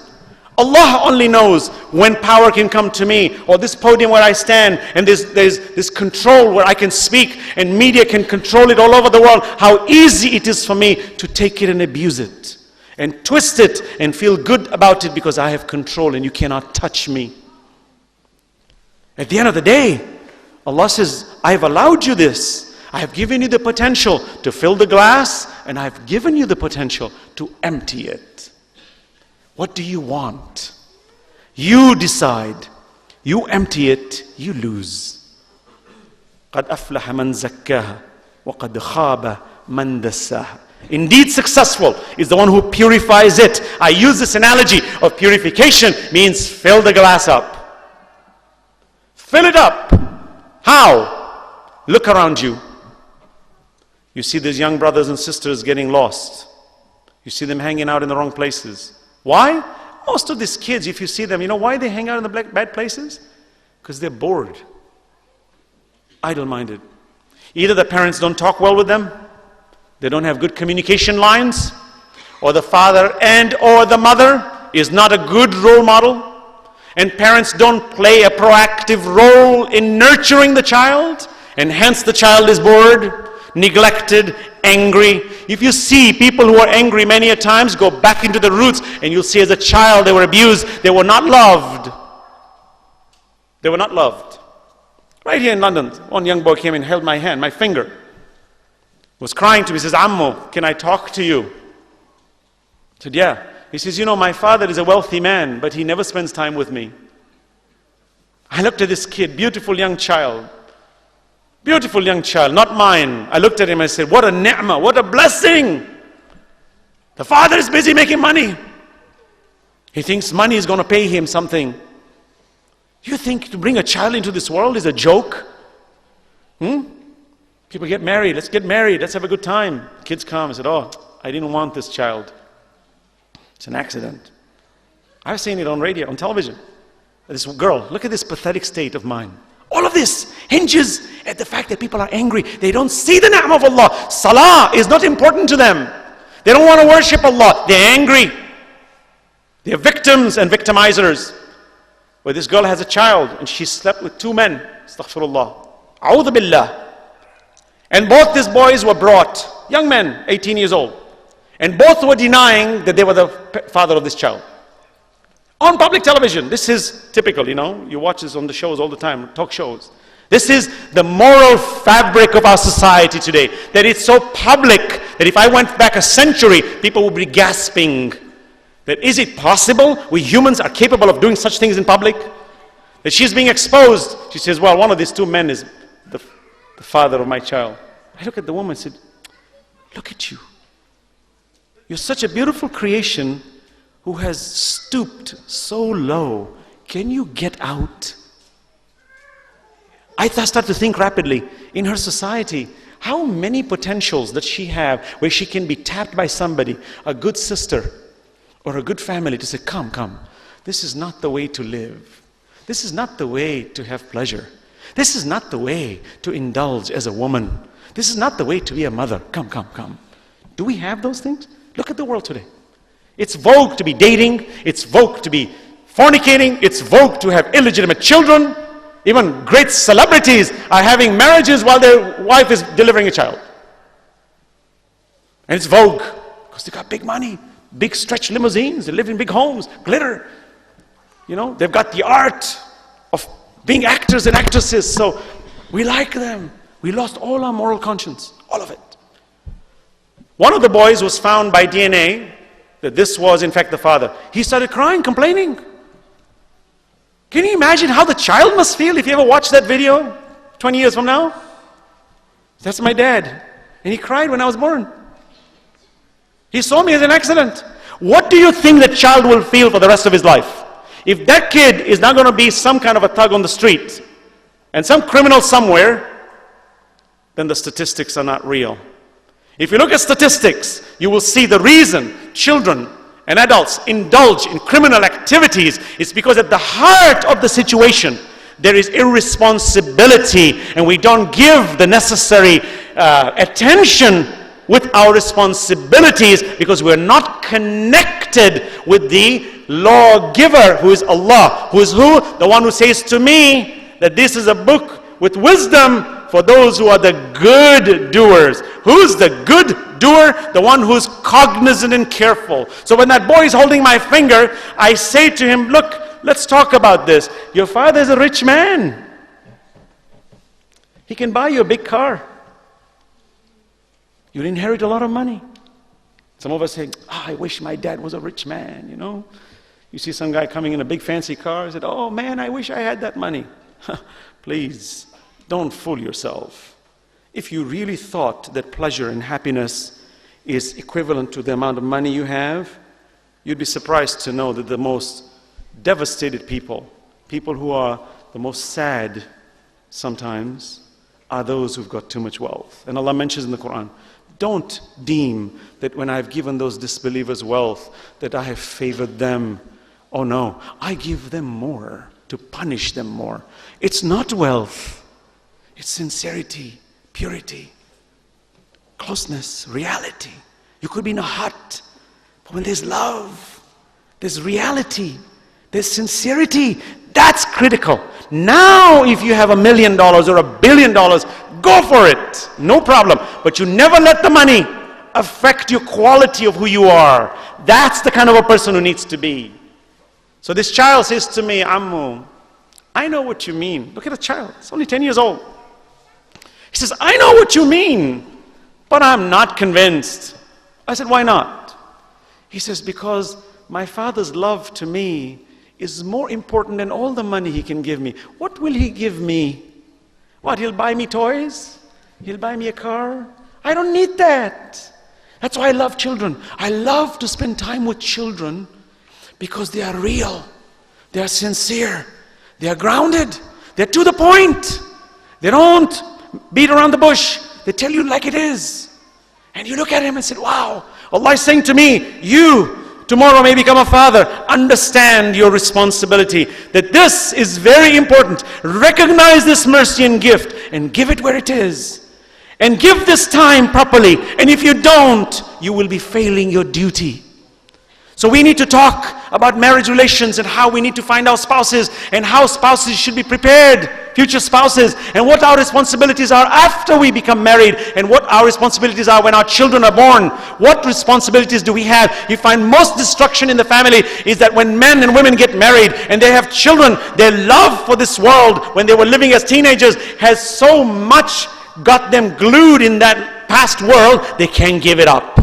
Allah only knows when power can come to me, or this podium where I stand, and there's this control where I can speak, and media can control it all over the world, how easy it is for me to take it and abuse it, and twist it, and feel good about it because I have control and you cannot touch me. At the end of the day, Allah says, I have allowed you this. I have given you the potential to fill the glass, and I have given you the potential to empty it. What do you want? You decide. You empty it, you lose. قَدْ أَفْلَحَ مَنْ زَكَّاهَا وَقَدْ خَابَ مَنْ دَسَّاهَا. Indeed, successful is the one who purifies it. I use this analogy of purification means fill the glass up. Fill it up. How? Look around you. You see these young brothers and sisters getting lost. You see them hanging out in the wrong places. Why? Most of these kids, if you see them, you know why they hang out in the bad places? Because they're bored, idle-minded. Either the parents don't talk well with them, they don't have good communication lines, or the father and or the mother is not a good role model, and parents don't play a proactive role in nurturing the child, and hence the child is bored, neglected, angry. If you see people who are angry many a times, go back into the roots, and you'll see as a child they were abused, they were not loved. They were not loved. Right here in London, one young boy came and held my hand, my finger. Was crying to me, he says, Ammo, can I talk to you? I said, yeah. He says, you know, my father is a wealthy man, but he never spends time with me. I looked at this kid, beautiful young child, not mine. I looked at him and I said, what a ni'mah, what a blessing. The father is busy making money. He thinks money is going to pay him something. You think to bring a child into this world is a joke? People get married, let's get married, let's have a good time. Kids come and said, oh, I didn't want this child. It's an accident. I've seen it on radio, on television. This girl, look at this pathetic state of mind. All of this hinges at the fact that people are angry. They don't see the ni'mah of Allah. Salah is not important to them. They don't want to worship Allah. They're angry. They're victims and victimizers. Where this girl has a child and she slept with two men. Astaghfirullah. A'udhu billah. And both these boys were brought, young men, 18 years old. And both were denying that they were the father of this child. On public television. This is typical, you know. You watch this on the shows all the time, talk shows. This is the moral fabric of our society today. That it's so public that if I went back a century, people would be gasping. That is it possible we humans are capable of doing such things in public? That she's being exposed. She says, well, one of these two men is the father of my child. I look at the woman and said, look at you. You're such a beautiful creation who has stooped so low. Can you get out? I start to think rapidly. In her society, how many potentials does she have where she can be tapped by somebody, a good sister or a good family, to say, come, come. This is not the way to live. This is not the way to have pleasure. This is not the way to indulge as a woman. This is not the way to be a mother. Come, come, come. Do we have those things? Look at the world today. It's vogue to be dating. It's vogue to be fornicating. It's vogue to have illegitimate children. Even great celebrities are having marriages while their wife is delivering a child. And it's vogue because they got big money, big stretch limousines. They live in big homes, glitter. You know, they've got the art of being actors and actresses. So we like them. We lost all our moral conscience, all of it. One of the boys was found by DNA that this was in fact the father. He started crying, complaining. Can you imagine how the child must feel if you ever watch that video 20 years from now? That's my dad. And he cried when I was born. He saw me as an accident. What do you think the child will feel for the rest of his life? If that kid is not going to be some kind of a thug on the street and some criminal somewhere, then the statistics are not real. If you look at statistics, you will see the reason children and adults indulge in criminal activities is because at the heart of the situation, there is irresponsibility, and we don't give the necessary attention with our responsibilities because we're not connected with the lawgiver who is Allah. Who is who? The one who says to me that this is a book with wisdom for those who are the good doers. Who's the good doer? The one who's cognizant and careful. So when that boy is holding my finger, I say to him, look, let's talk about this. Your father is a rich man. He can buy you a big car. You'll inherit a lot of money. Some of us say, I wish my dad was a rich man, you know. You see some guy coming in a big fancy car, he said, oh man, I wish I had that money. Please, don't fool yourself. If you really thought that pleasure and happiness is equivalent to the amount of money you have, you'd be surprised to know that the most devastated people, people who are the most sad sometimes are those who've got too much wealth. And Allah mentions in the Quran, don't deem that when I've given those disbelievers wealth, that I have favored them. Oh no, I give them more to punish them more. It's not wealth. It's sincerity, purity, closeness, reality. You could be in a hut, but when there's love, there's reality, there's sincerity, that's critical. Now, if you have $1 million or $1 billion, go for it, no problem. But you never let the money affect your quality of who you are. That's the kind of a person who needs to be. So this child says to me, Ammu, I know what you mean. Look at the child, it's only 10 years old. He says, I know what you mean, but I'm not convinced. I said, why not? He says, because my father's love to me is more important than all the money he can give me. What will he give me? What, he'll buy me toys? He'll buy me a car? I don't need that. That's why I love children. I love to spend time with children because they are real. They are sincere. They are grounded. They're to the point. They don't beat around the bush. They tell you like it is. And you look at him and say, wow, Allah is saying to me, you tomorrow may become a father. Understand your responsibility. That this is very important. Recognize this mercy and gift and give it where it is. And give this time properly. And if you don't, you will be failing your duty. So we need to talk about marriage relations and how we need to find our spouses and how spouses should be prepared, future spouses, and what our responsibilities are after we become married and what our responsibilities are when our children are born. What responsibilities do we have? You find most destruction in the family is that when men and women get married and they have children, their love for this world when they were living as teenagers has so much got them glued in that past world, they can't give it up.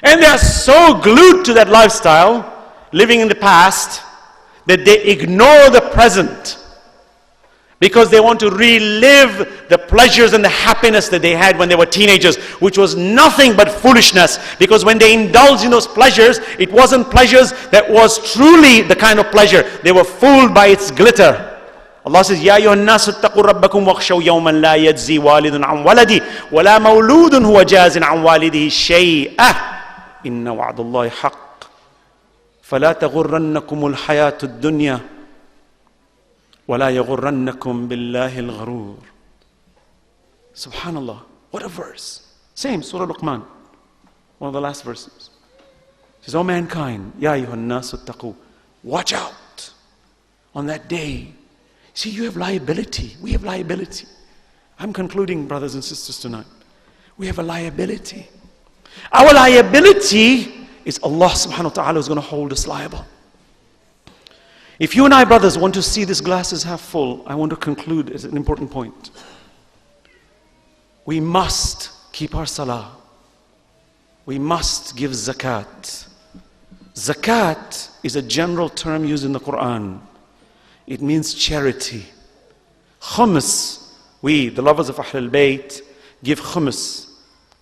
And they are so glued to that lifestyle, living in the past, that they ignore the present because they want to relive the pleasures and the happiness that they had when they were teenagers, which was nothing but foolishness. Because when they indulged in those pleasures, it wasn't pleasures that was truly the kind of pleasure. They were fooled by its glitter. Allah says, يَا أَيُّهَا النَّاسُ اتَّقُوا رَبَّكُمْ وَاخْشَوْا يَوْمًا لَا يَجْزِي وَالِدٌ عَنْ وَلَدِهِ وَلَا مَوْلُودٌ هُوَ جَازٍ عَنْ وَالِدِهِ شَيْئًا إِنَّ وَعْدَ اللَّهِ حَقٌّ فَلَا تَغُرَّنَّكُمُ الْحَيَاةُ الدُّنْيَا وَلَا يَغُرَّنَّكُمْ بِاللَّهِ الْغَرُورُ. Subhanallah, what a verse. Same, Surah Luqman, one of the last verses. It says, O mankind, يَا أَيُّهَا النَّاسُ اتَّقُوا, watch out on that day. See, you have liability. We have liability. I'm concluding, brothers and sisters, tonight. We have a liability. Our liability is Allah subhanahu wa ta'ala is going to hold us liable. If you and I, brothers, want to see this glass as half full, I want to conclude as an important point. We must keep our salah. We must give zakat. Zakat is a general term used in the Quran. It means charity. Khums, we, the lovers of Alulbayt, give khums,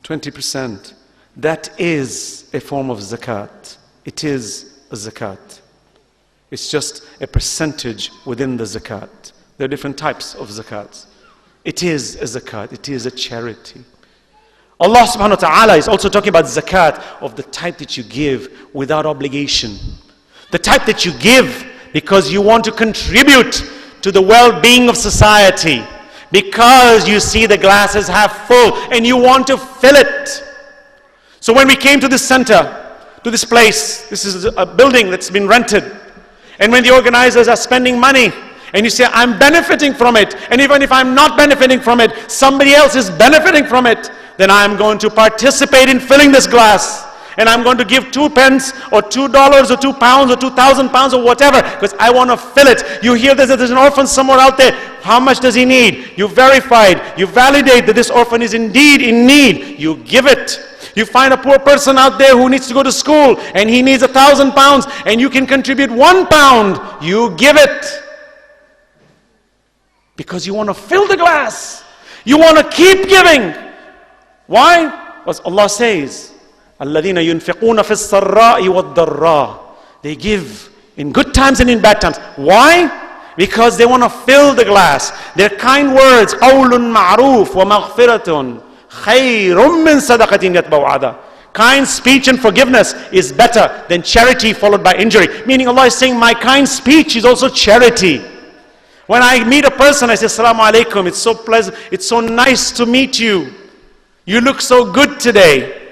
20%. That is a form of zakat. It is a zakat. It's just a percentage within the zakat. There are different types of zakats. It is a zakat. It is a charity. Allah subhanahu wa ta'ala is also talking about zakat of the type that you give without obligation. The type that you give because you want to contribute to the well-being of society. Because you see the glass is half full and you want to fill it. So when we came to this center, to this place, this is a building that's been rented. And when the organizers are spending money, and you say, I'm benefiting from it, and even if I'm not benefiting from it, somebody else is benefiting from it, then I'm going to participate in filling this glass. And I'm going to give 2 pence or $2 or 2 pounds or 2,000 pounds or whatever, because I want to fill it. You hear that there's an orphan somewhere out there. How much does he need? You verified, you validate that this orphan is indeed in need. You give it. You find a poor person out there who needs to go to school and he needs 1,000 pounds and you can contribute 1 pound. You give it. Because you want to fill the glass. You want to keep giving. Why? Because Allah says, الَّذِينَ يُنْفِقُونَ فِي السَّرَّاءِ وَالضَّرَّاءِ. They give in good times and in bad times. Why? Because they want to fill the glass. Their kind words, قَوْلٌ مَعْرُوفٌ وَمَغْفِرَةٌ خَيْرٌ مِّن صَدَقَةٍ يَتْبَعُ عَدًا. Kind speech and forgiveness is better than charity followed by injury. Meaning Allah is saying, my kind speech is also charity. When I meet a person, I say, Assalamu alaikum, it's so pleasant, it's so nice to meet you. You look so good today.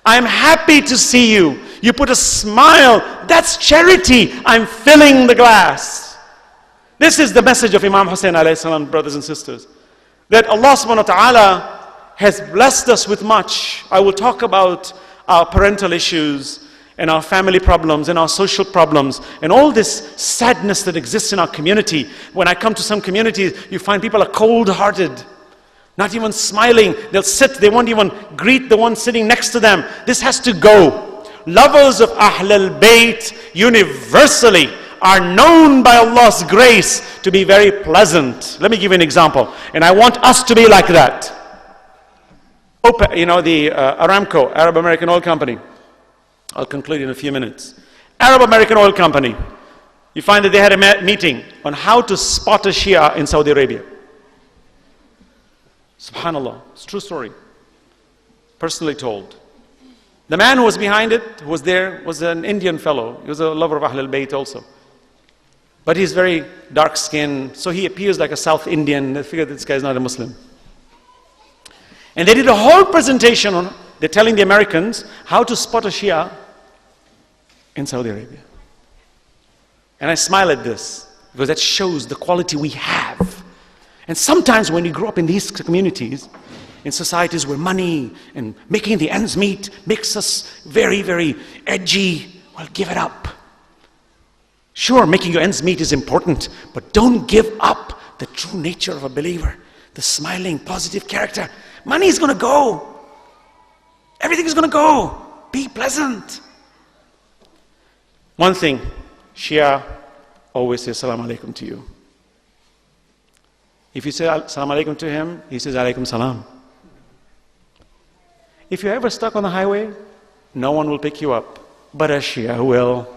I'm happy to see you. You put a smile, that's charity. I'm filling the glass. This is the message of Imam Hussain alayhi salam, brothers and sisters. That Allah subhanahu wa ta'ala has blessed us with much. I will talk about our parental issues and our family problems and our social problems and all this sadness that exists in our community. When I come to some communities, you find people are cold-hearted, not even smiling. They'll sit, they won't even greet the one sitting next to them. This has to go. Lovers of Ahlul Bayt universally are known by Allah's grace to be very pleasant. Let me give you an example. And I want us to be like that. You know, the Aramco, Arab American Oil Company. I'll conclude in a few minutes. Arab American Oil Company. You find that they had a meeting on how to spot a Shia in Saudi Arabia. Subhanallah, it's a true story. Personally told. The man who was behind it, who was there, was an Indian fellow. He was a lover of Ahlul Bayt also. But he's very dark skinned, so he appears like a South Indian. They figured this guy's not a Muslim. And they did a whole presentation on, they're telling the Americans how to spot a Shia in Saudi Arabia. And I smile at this, because that shows the quality we have. And sometimes when we grow up in these communities, in societies where money and making the ends meet makes us very, very edgy, well, give it up. Sure, making your ends meet is important, but don't give up the true nature of a believer, the smiling, positive character. Money is going to go. Everything is going to go. Be pleasant. One thing, Shia always says Assalamu alaikum to you. If you say Assalamu alaikum to him, he says alaikum salam. If you're ever stuck on the highway, no one will pick you up, but a Shia will.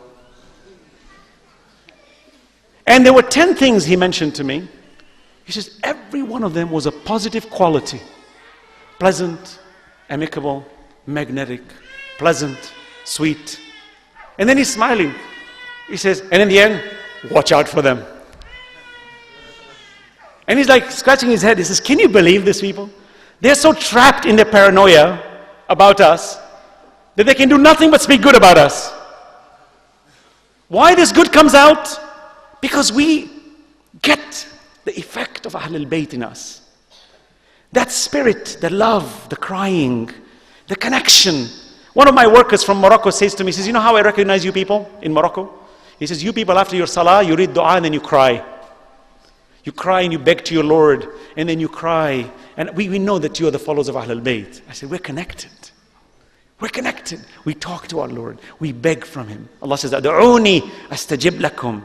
And there were 10 things he mentioned to me. He says every one of them was a positive quality. Pleasant, amicable, magnetic, pleasant, sweet. And then he's smiling. He says, and in the end, watch out for them. And he's like scratching his head. He says, can you believe these people? They're so trapped in their paranoia about us that they can do nothing but speak good about us. Why this good comes out? Because we get the effect of Ahlul Bayt in us. That spirit, the love, the crying, the connection. One of my workers from Morocco says to me, he says, you know how I recognize you people in Morocco? He says, you people after your salah, you read dua and then you cry. You cry and you beg to your Lord and then you cry. And we know that you are the followers of Ahlul Bayt. I said, we're connected. We're connected. We talk to our Lord. We beg from Him. Allah says, Ad'uni astajib lakum.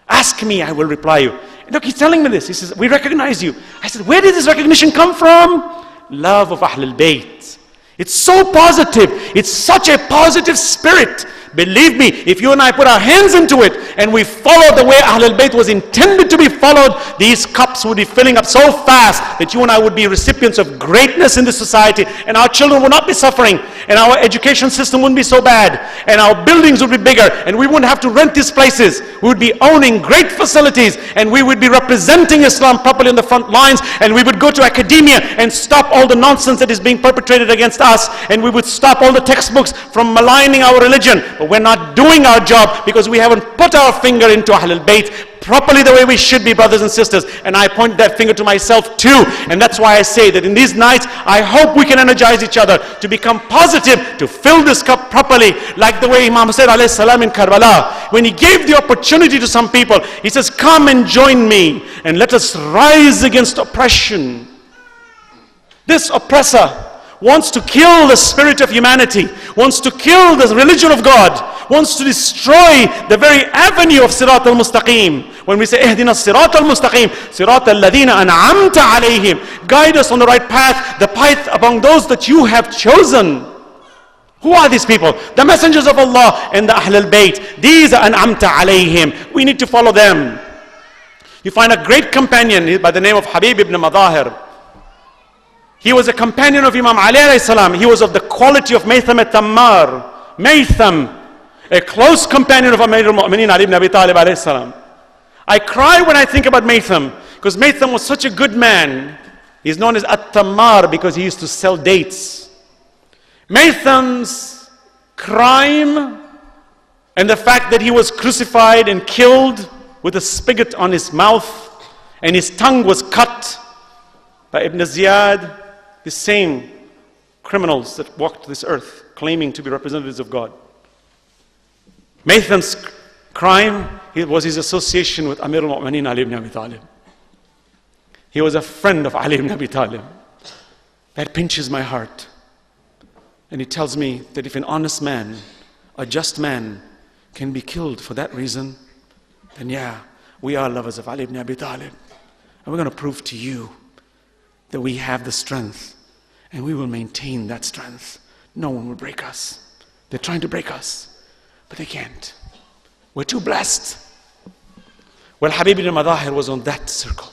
Ask me, I will reply you. And look, he's telling me this. He says, we recognize you. I said, where did this recognition come from? Love of Ahlul Bayt. It's so positive. It's such a positive spirit. Believe me, if you and I put our hands into it and we follow the way Ahlul Bayt was intended to be followed, these cups would be filling up so fast that you and I would be recipients of greatness in this society, and our children would not be suffering, and our education system wouldn't be so bad, and our buildings would be bigger, and we wouldn't have to rent these places. We would be owning great facilities, and we would be representing Islam properly on the front lines, and we would go to academia and stop all the nonsense that is being perpetrated against us, and we would stop all the textbooks from maligning our religion. But we're not doing our job because we haven't put our finger into Ahlul Bayt properly the way we should be, brothers and sisters. And I point that finger to myself too. And that's why I say that in these nights, I hope we can energize each other to become positive, to fill this cup properly, like the way Imam Hussain alayhi salam in Karbala, when he gave the opportunity to some people, he says, come and join me and let us rise against oppression. This oppressor wants to kill the spirit of humanity, wants to kill the religion of God, wants to destroy the very avenue of Sirat al-Mustaqim. When we say, Ihdina Sirat al-Mustaqim, Sirat al-Ladina an'amta alayhim, guide us on the right path, the path among those that you have chosen. Who are these people? The messengers of Allah and the Ahlul Bayt. These are an'amta alayhim. We need to follow them. You find a great companion by the name of Habib ibn Madahir. He was a companion of Imam Ali alayhi salam. He was of the quality of Maytham at-Tammar. Maytham, a close companion of Amir al-Mu'mineen Ali ibn Abi Talib alayhi salam. I cry when I think about Maytham, because Maytham was such a good man. He's known as at-Tammar because he used to sell dates. Maytham's crime and the fact that he was crucified and killed with a spigot on his mouth and his tongue was cut by Ibn Ziyad, the same criminals that walked this earth claiming to be representatives of God. Maytham's crime was his association with Amir al-Mu'mineen Ali ibn Abi Talib. He was a friend of Ali ibn Abi Talib. That pinches my heart. And it tells me that if an honest man, a just man, can be killed for that reason, then yeah, we are lovers of Ali ibn Abi Talib. And we're going to prove to you that we have the strength, and we will maintain that strength. No one will break us. They're trying to break us, but they can't. We're too blessed. Well, Habib ibn Madahir was on that circle.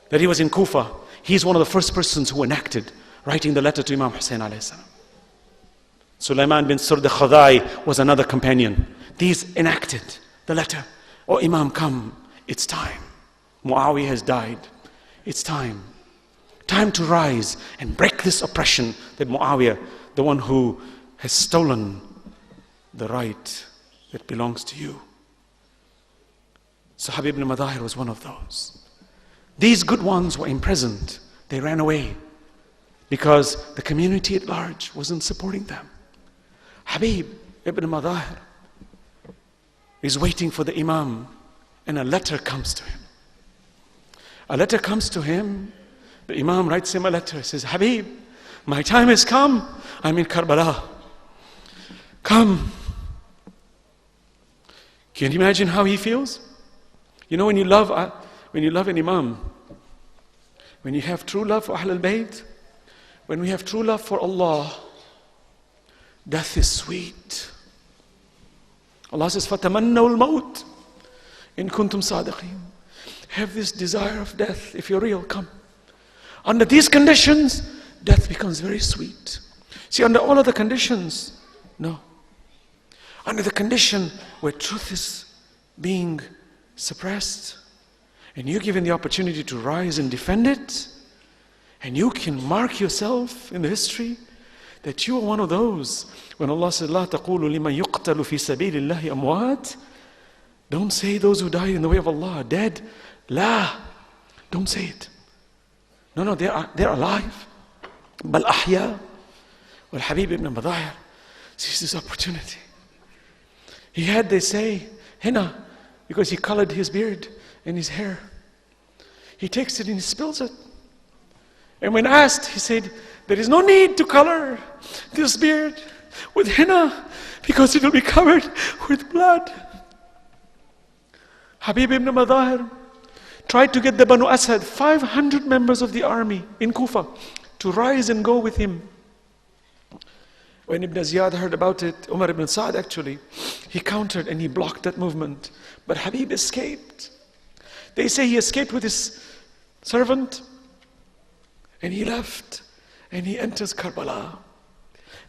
That he was in Kufa. He's one of the first persons who enacted writing the letter to Imam Hussein alayhi salam. Sulaiman bin Surd al-Khudai was another companion. These enacted the letter. Oh Imam, come, it's time. Muawiyah has died. It's time. Time to rise and break this oppression that Muawiyah, the one who has stolen the right that belongs to you. So Habib ibn Madahir was one of those. These good ones were imprisoned. They ran away because the community at large wasn't supporting them. Habib ibn Madahir is waiting for the Imam, and a letter comes to him. A letter comes to him. The Imam writes him a letter. He says, Habib, my time has come. I'm in Karbala. Come. Can you imagine how he feels? You know, when you love an Imam, when you have true love for Alulbayt, when we have true love for Allah, death is sweet. Allah says, فَتَمَنَّوُا الْمَوْتِ إِن كُنْتُمْ صَادِقِينَ. Have this desire of death. If you're real, come. Under these conditions, death becomes very sweet. See, under all other conditions, no. Under the condition where truth is being suppressed, and you're given the opportunity to rise and defend it, and you can mark yourself in the history that you are one of those. When Allah said, لا تقولوا لمن يقتل في سبيل الله أموات, don't say those who die in the way of Allah are dead. La, don't say it. No, they're alive. Bal ahya. Well, Habib ibn Madahir sees this opportunity. He had, they say, henna, because he colored his beard and his hair. He takes it and he spills it. And when asked, he said, there is no need to color this beard with henna because it will be covered with blood. Habib ibn Madahir tried to get the Banu Asad, 500 members of the army in Kufa, to rise and go with him. When Ibn Ziyad heard about it, Umar ibn Sa'd actually, he countered and he blocked that movement. But Habib escaped. They say he escaped with his servant and he left and he enters Karbala.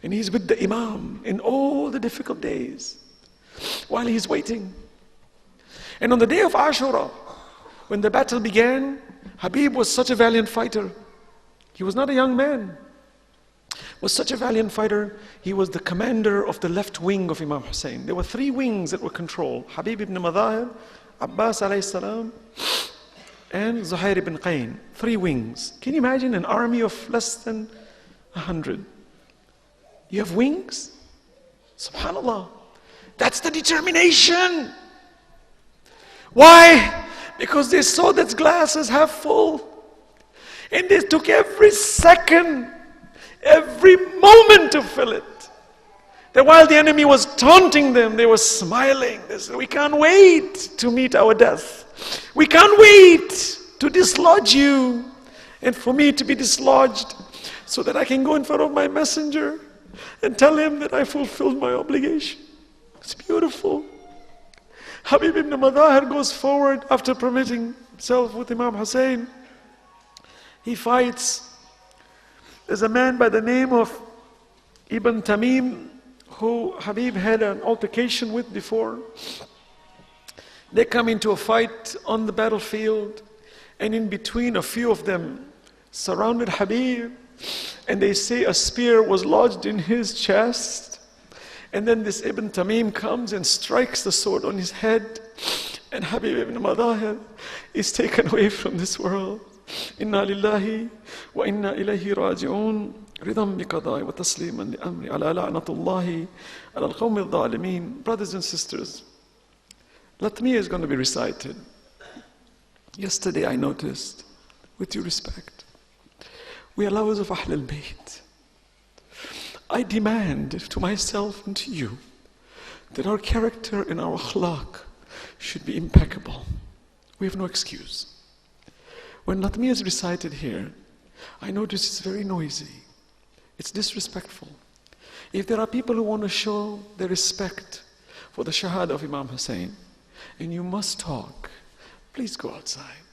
And he's with the Imam in all the difficult days while he's waiting. And on the day of Ashura, when the battle began, Habib was such a valiant fighter. He was not a young man. Was such a valiant fighter. He was the commander of the left wing of Imam Hussein. There were 3 wings that were controlled. Habib ibn Madahir, Abbas alayhi salam, and Zuhair ibn Qayn. 3 wings. Can you imagine an army of less than 100? You have wings? Subhanallah. That's the determination. Why? Because they saw that glass is half full. And they took every second, every moment to fill it. That while the enemy was taunting them, they were smiling. They said, we can't wait to meet our death. We can't wait to dislodge you and for me to be dislodged so that I can go in front of my messenger and tell him that I fulfilled my obligation. It's beautiful. Habib ibn Madahir goes forward after permitting himself with Imam Hussein. He fights. There's a man by the name of Ibn Tamim who Habib had an altercation with before. They come into a fight on the battlefield, and in between a few of them surrounded Habib, and they say a spear was lodged in his chest. And then this Ibn Tamim comes and strikes the sword on his head, and Habib ibn Madahir is taken away from this world. Inna lillahi wa inna ilayhi raji'un. Ridam bi qada'i wa tasliman li amri ala la'natullahi ala al-qawmi al-zalimin. Brothers and sisters, Latmiya is going to be recited. Yesterday I noticed, with due respect, we are lovers of Alulbayt. I demand to myself and to you that our character and our akhlaq should be impeccable. We have no excuse. When Latmiya is recited here, I notice it's very noisy. It's disrespectful. If there are people who want to show their respect for the Shahada of Imam Hussein, and you must talk, please go outside.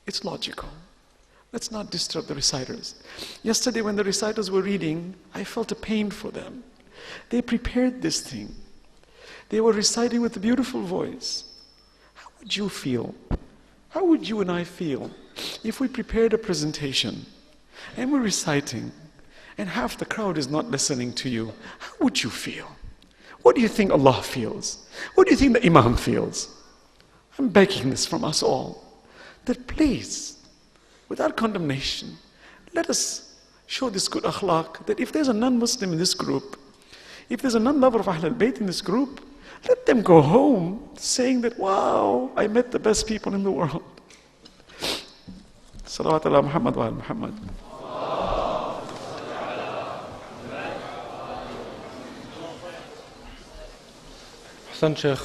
It's logical. Let's not disturb the reciters. Yesterday when the reciters were reading, I felt a pain for them. They prepared this thing. They were reciting with a beautiful voice. How would you feel? How would you and I feel if we prepared a presentation and we're reciting and half the crowd is not listening to you? How would you feel? What do you think Allah feels? What do you think the Imam feels? I'm begging this from us all, that please, without condemnation, let us show this good akhlaq, that if there's a non-Muslim in this group, if there's a non-lover of Ahlul Bayt in this group, let them go home saying that, wow, I met the best people in the world. Salawat ala Muhammad wa ala Muhammad. Ahsan, Sheikh.